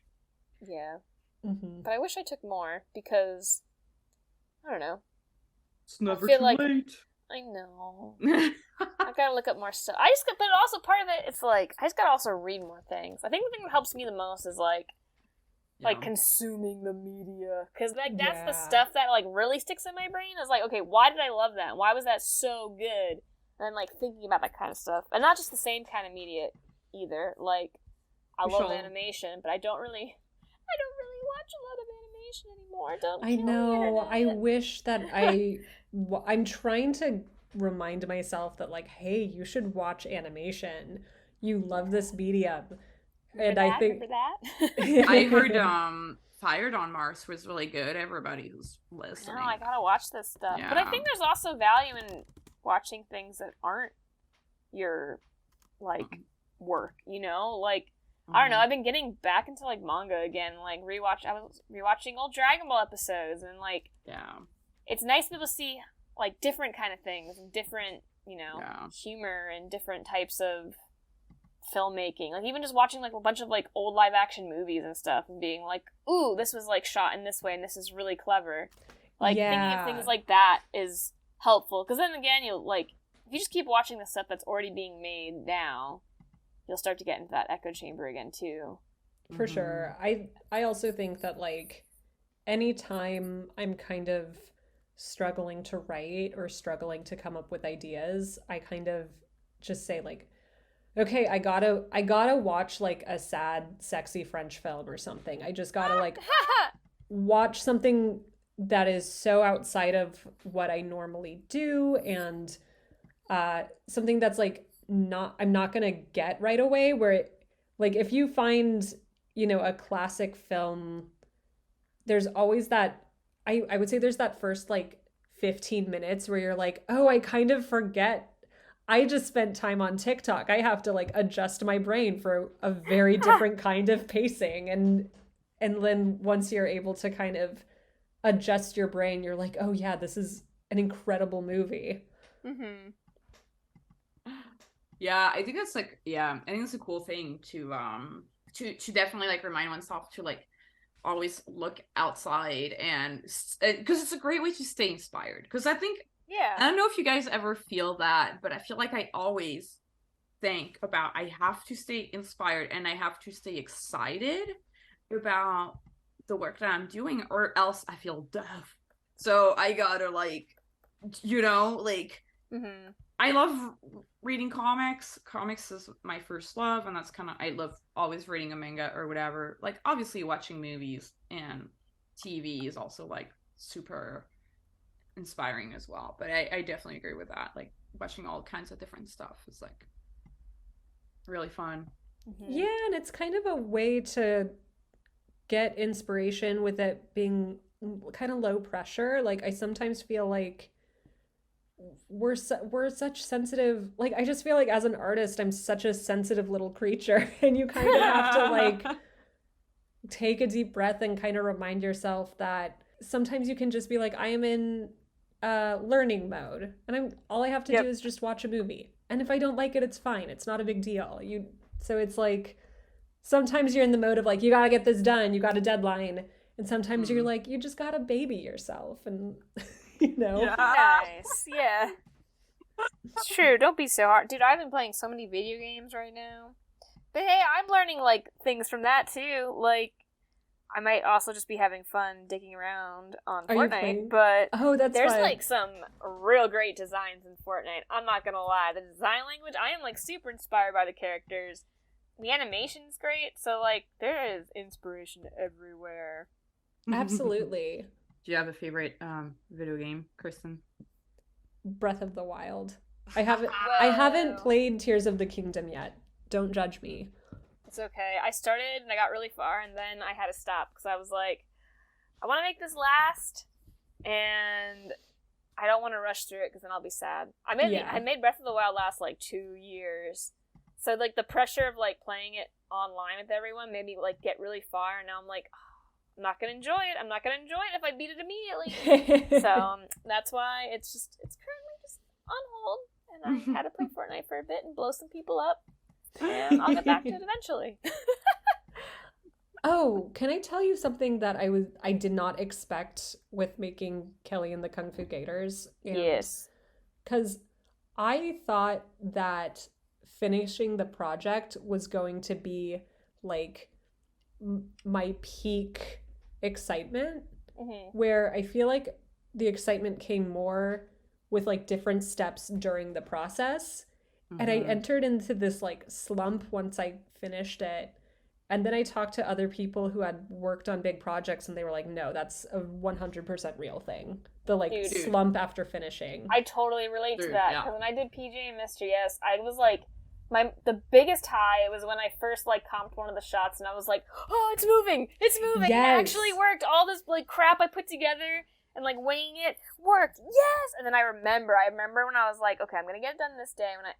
Yeah. But I wish I took more, because I don't know. It's never too like, late. I know. I gotta look up more stuff. But also part of it, it's like, I just gotta also read more things. I think the thing that helps me the most is like consuming the media, because like that's the stuff that like really sticks in my brain. Is like, okay, why did I love that? Why was that so good? And then like thinking about that kind of stuff, and not just the same kind of media either. Like, I love animation, but I don't really watch a lot of animation anymore. I know. I wish that I'm trying to remind myself that like, hey, you should watch animation. You love this medium. And I think that. I heard Fired on Mars was really good. Everybody who's listening. No, I gotta watch this stuff. Yeah. But I think there's also value in watching things that aren't your like work, you know? Like, I don't know, I've been getting back into like manga again, like I was rewatching old Dragon Ball episodes, and like, it's nice to be able to see like different kind of things and different, you know, humor and different types of filmmaking. Like, even just watching like a bunch of like old live action movies and stuff and being like, ooh, this was like shot in this way and this is really clever. Like, thinking of things like that is helpful, because then again, you'll like, if you just keep watching the stuff that's already being made now, you'll start to get into that echo chamber again too. For sure. I also think that like anytime I'm kind of struggling to write or struggling to come up with ideas, I kind of just say like, okay, I gotta watch like a sad, sexy French film or something. I just gotta like watch something that is so outside of what I normally do, and something that's like I'm not gonna get right away. Where like, if you find, you know, a classic film, there's always that, I would say there's that first like 15 minutes where you're like, oh, I kind of forget I just spent time on TikTok. I have to like adjust my brain for a very different kind of pacing. And then once you're able to kind of adjust your brain, you're like, oh yeah, this is an incredible movie. Yeah, I think that's like, I think it's a cool thing to definitely like remind oneself to like always look outside, and because it's a great way to stay inspired. Because I think, I don't know if you guys ever feel that, but I feel like I always think about, I have to stay inspired and I have to stay excited about the work that I'm doing, or else I feel deaf. So I gotta like, you know, like, I love reading comics. Comics is my first love, and that's kind of, I love always reading a manga or whatever. Like, obviously watching movies and TV is also like super inspiring as well. But I definitely agree with that. Like, watching all kinds of different stuff is like really fun. Yeah, and it's kind of a way to get inspiration with it being kind of low pressure. Like, I sometimes feel like we're such sensitive, like, I just feel like as an artist I'm such a sensitive little creature, and you kind of have to like take a deep breath and kind of remind yourself that sometimes you can just be like, I am in learning mode, and all I have to do is just watch a movie, and if I don't like it, it's fine, it's not a big deal. So it's like sometimes you're in the mode of like, you gotta get this done, you got a deadline, and sometimes you're like, you just gotta baby yourself, and you know. Nice. Yeah. It's true. Don't be so hard. Dude, I've been playing so many video games right now. But hey, I'm learning, like, things from that, too. Like, I might also just be having fun digging around on Fortnite, but there's, fun. Like, some real great designs in Fortnite. I'm not gonna lie. The design language, I am, like, super inspired by the characters. The animation's great, so, like, there is inspiration everywhere. Absolutely. Do you have a favorite video game, Kristen? Breath of the Wild. I haven't played Tears of the Kingdom yet. Don't judge me. It's okay. I started and I got really far, and then I had to stop because I was like, I want to make this last, and I don't want to rush through it because then I'll be sad. I made Breath of the Wild last like 2 years, so like the pressure of like playing it online with everyone made me like get really far, and now I'm like, I'm not gonna enjoy it. I'm not gonna enjoy it if I beat it immediately. So that's why it's currently just on hold, and I had to play Fortnite for a bit and blow some people up, and I'll get back to it eventually. Oh, can I tell you something that I did not expect with making Kelly and the Kung Fu Gators? Yes. Because I thought that finishing the project was going to be like my peak excitement, where I feel like the excitement came more with like different steps during the process, and I entered into this like slump once I finished it. And then I talked to other people who had worked on big projects, and they were like, no, that's a 100% real thing. The like slump after finishing. I totally relate to that, because when I did PJ and Mr. Yes, I was like, the biggest high was when I first like comped one of the shots, and I was like, oh, it's moving, yes. It actually worked. All this like crap I put together and like winging it worked, yes. And then I remember when I was like, okay, I'm gonna get it done this day. When I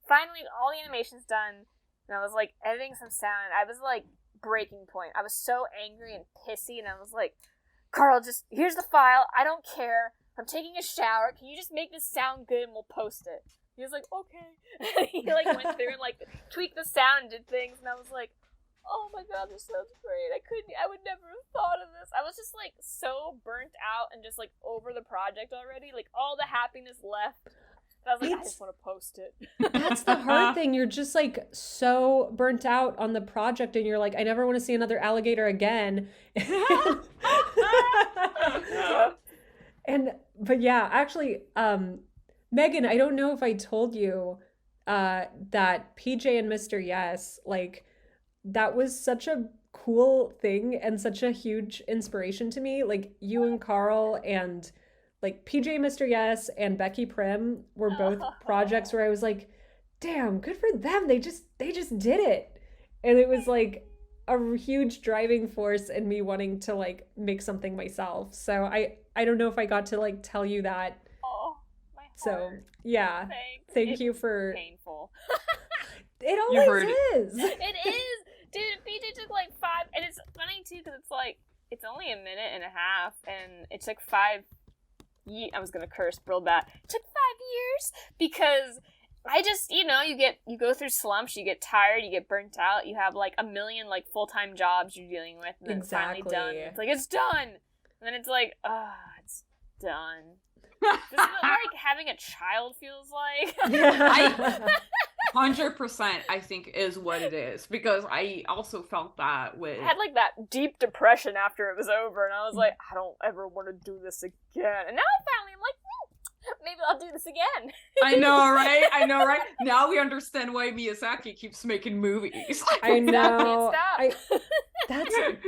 finally all the animations done, and I was like editing some sound, I was like breaking point. I was so angry and pissy, and I was like, Carl, just here's the file. I don't care. I'm taking a shower. Can you just make this sound good and we'll post it? He was like, okay. And he like went through and like tweaked the sound and did things, and I was like, oh my god, this sounds great. I would never have thought of this. I was just like so burnt out and just like over the project already. Like all the happiness left. And I was like, I just want to post it. That's the hard thing. You're just like so burnt out on the project, and you're like, I never want to see another alligator again. But yeah, actually, Megan, I don't know if I told you that PJ and Mr. Yes, like, that was such a cool thing and such a huge inspiration to me. Like, you and Carl and like PJ, Mr. Yes, and Becky Prim were both projects where I was like, damn, good for them. They just did it. And it was like a huge driving force in me wanting to like make something myself. So I don't know if I got to like tell you that. Oh, my heart. So yeah, thank you for. Painful. It always is. It is, dude. PJ took like 5, and it's funny too because it's like it's only a minute and a half, and it took 5. I was gonna curse real bad. It took 5 years because I just, you go through slumps, you get tired, you get burnt out, you have like a million like full-time jobs you're dealing with, and then it's finally done. It's like, it's done, and then it's like, it's done. This is what like having a child feels like. 100% I think is what it is, because I also felt that with I had like that deep depression after it was over, and I was like, I don't ever want to do this again. And now I'm like, Maybe I'll do this again. I know, right? I know, right? Now we understand why Miyazaki keeps making movies. I know. Can't stop.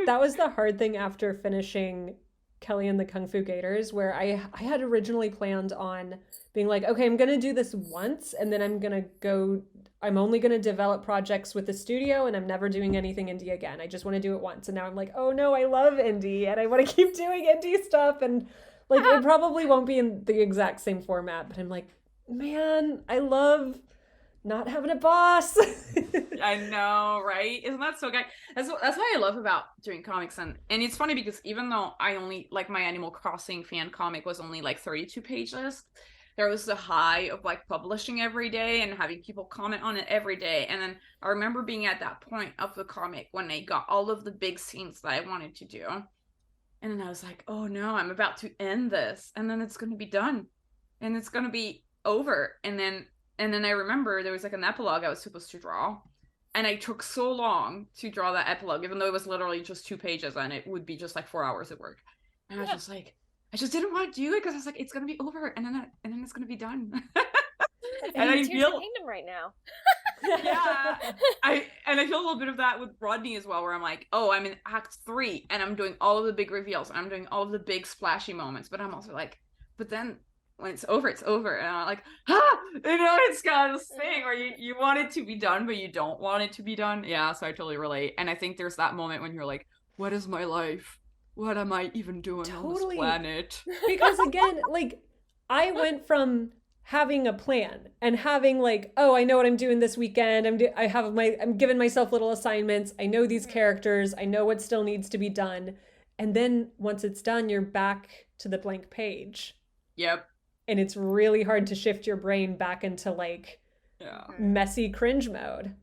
That was the hard thing after finishing Kelly and the Kung Fu Gators, where I had originally planned on being like, okay, I'm gonna do this once, and then I'm only gonna develop projects with the studio, and I'm never doing anything indie again. I just want to do it once. And now I'm like, oh no, I love indie, and I want to keep doing indie stuff, and like it probably won't be in the exact same format, but I'm like, man, I love not having a boss. I know, right? Isn't that so good? That's what I love about doing comics, and it's funny because even though I only like my Animal Crossing fan comic was only like 32 pages, there was the high of like publishing every day and having people comment on it every day. And then I remember being at that point of the comic when I got all of the big scenes that I wanted to do. And then I was like, oh no, I'm about to end this. And then it's going to be done. And it's going to be over. And then I remember there was like an epilogue I was supposed to draw. And I took so long to draw that epilogue, even though it was literally just 2 pages and it would be just like 4 hours of work. And I was just like, I just didn't want to do it because I was like, it's gonna be over, and then it's gonna be done. And I feel Kingdom right now. Yeah, I feel a little bit of that with Rodney as well, where I'm like, oh, I'm in Act 3, and I'm doing all of the big reveals, and I'm doing all of the big splashy moments, but I'm also like, but then when it's over, and I'm like, it's kind of this thing where you want it to be done, but you don't want it to be done. Yeah, so I totally relate, and I think there's that moment when you're like, what is my life? What am I even doing on this planet? Because again, like, I went from having a plan and having like, oh, I know what I'm doing this weekend. I'm giving myself little assignments. I know these characters. I know what still needs to be done. And then once it's done, you're back to the blank page. Yep. And it's really hard to shift your brain back into like messy cringe mode.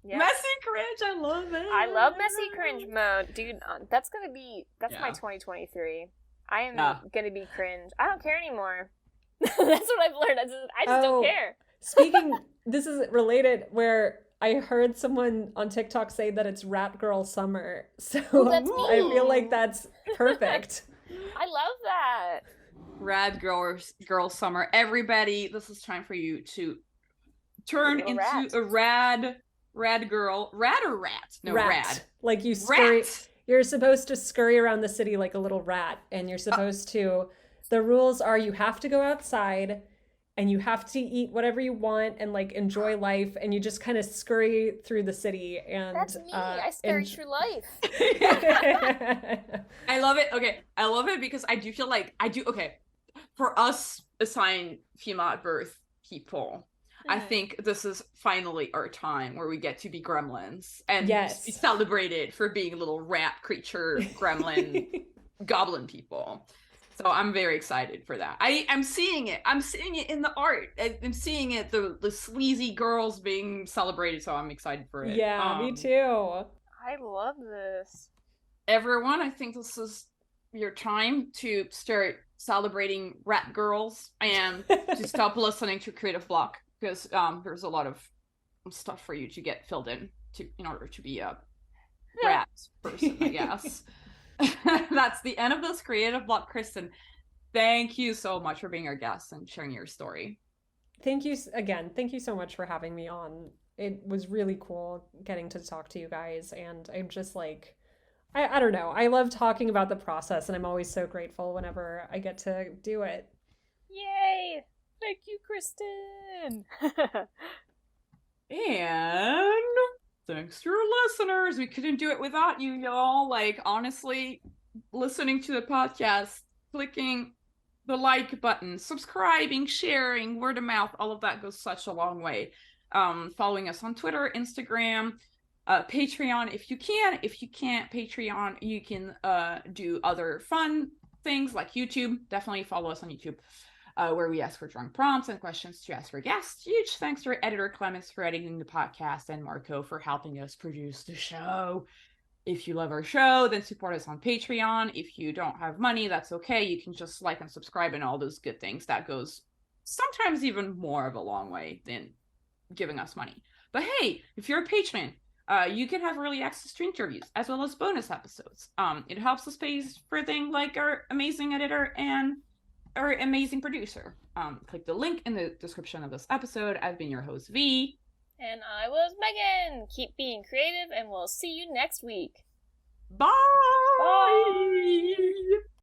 Yes. Messy cringe, I love it. I love messy cringe mode, dude. That's my 2023. I am gonna be cringe. I don't care anymore. That's what I've learned. I just don't care. Speaking, this is related. Where I heard someone on TikTok say that it's Rat Girl Summer, so that's me. I feel like that's perfect. I love that. Rad girl summer. Everybody, this is time for you to turn into a rad girl. Rad or rat? No, rad. Like you scurry. You're supposed to scurry around the city like a little rat, and you're supposed to. The rules are you have to go outside, and you have to eat whatever you want and like enjoy life, and you just kind of scurry through the city. And that's me. I scurry through life. I love it. Okay, I love it because I do feel like Okay, for us assigned female at birth people. I think this is finally our time where we get to be gremlins and be celebrated for being little rat creature, gremlin, goblin people. So I'm very excited for that. I'm seeing it. I'm seeing it in the art. I'm seeing it, the sleazy girls being celebrated. So I'm excited for it. Yeah, me too. I love this. Everyone, I think this is your time to start celebrating rat girls and to stop listening to Creative Block. Because there's a lot of stuff for you to get filled in order to be a rat person, I guess. That's the end of this Creative Block. Kristen, thank you so much for being our guest and sharing your story. Thank you again. Thank you so much for having me on. It was really cool getting to talk to you guys, and I'm just like, I don't know. I love talking about the process, and I'm always so grateful whenever I get to do it. Yay! Thank you, Kristen. And thanks to your listeners. We couldn't do it without you, y'all. Like, honestly, listening to the podcast, clicking the like button, subscribing, sharing, word of mouth, all of that goes such a long way. Following us on Twitter, Instagram, Patreon if you can. If you can't Patreon, you can do other fun things like YouTube. Definitely follow us on YouTube. Where we ask for drawing prompts and questions to ask for guests. Huge thanks to our editor Clemens for editing the podcast and Marco for helping us produce the show. If you love our show, then support us on Patreon. If you don't have money, that's okay. You can just like and subscribe and all those good things. That goes sometimes even more of a long way than giving us money. But hey, if you're a patron, you can have early access to interviews as well as bonus episodes. It helps us pay for things like our amazing editor and our amazing producer. Click the link in the description of this episode. I've been your host, V. And I was Megan. Keep being creative, and we'll see you next week. Bye! Bye!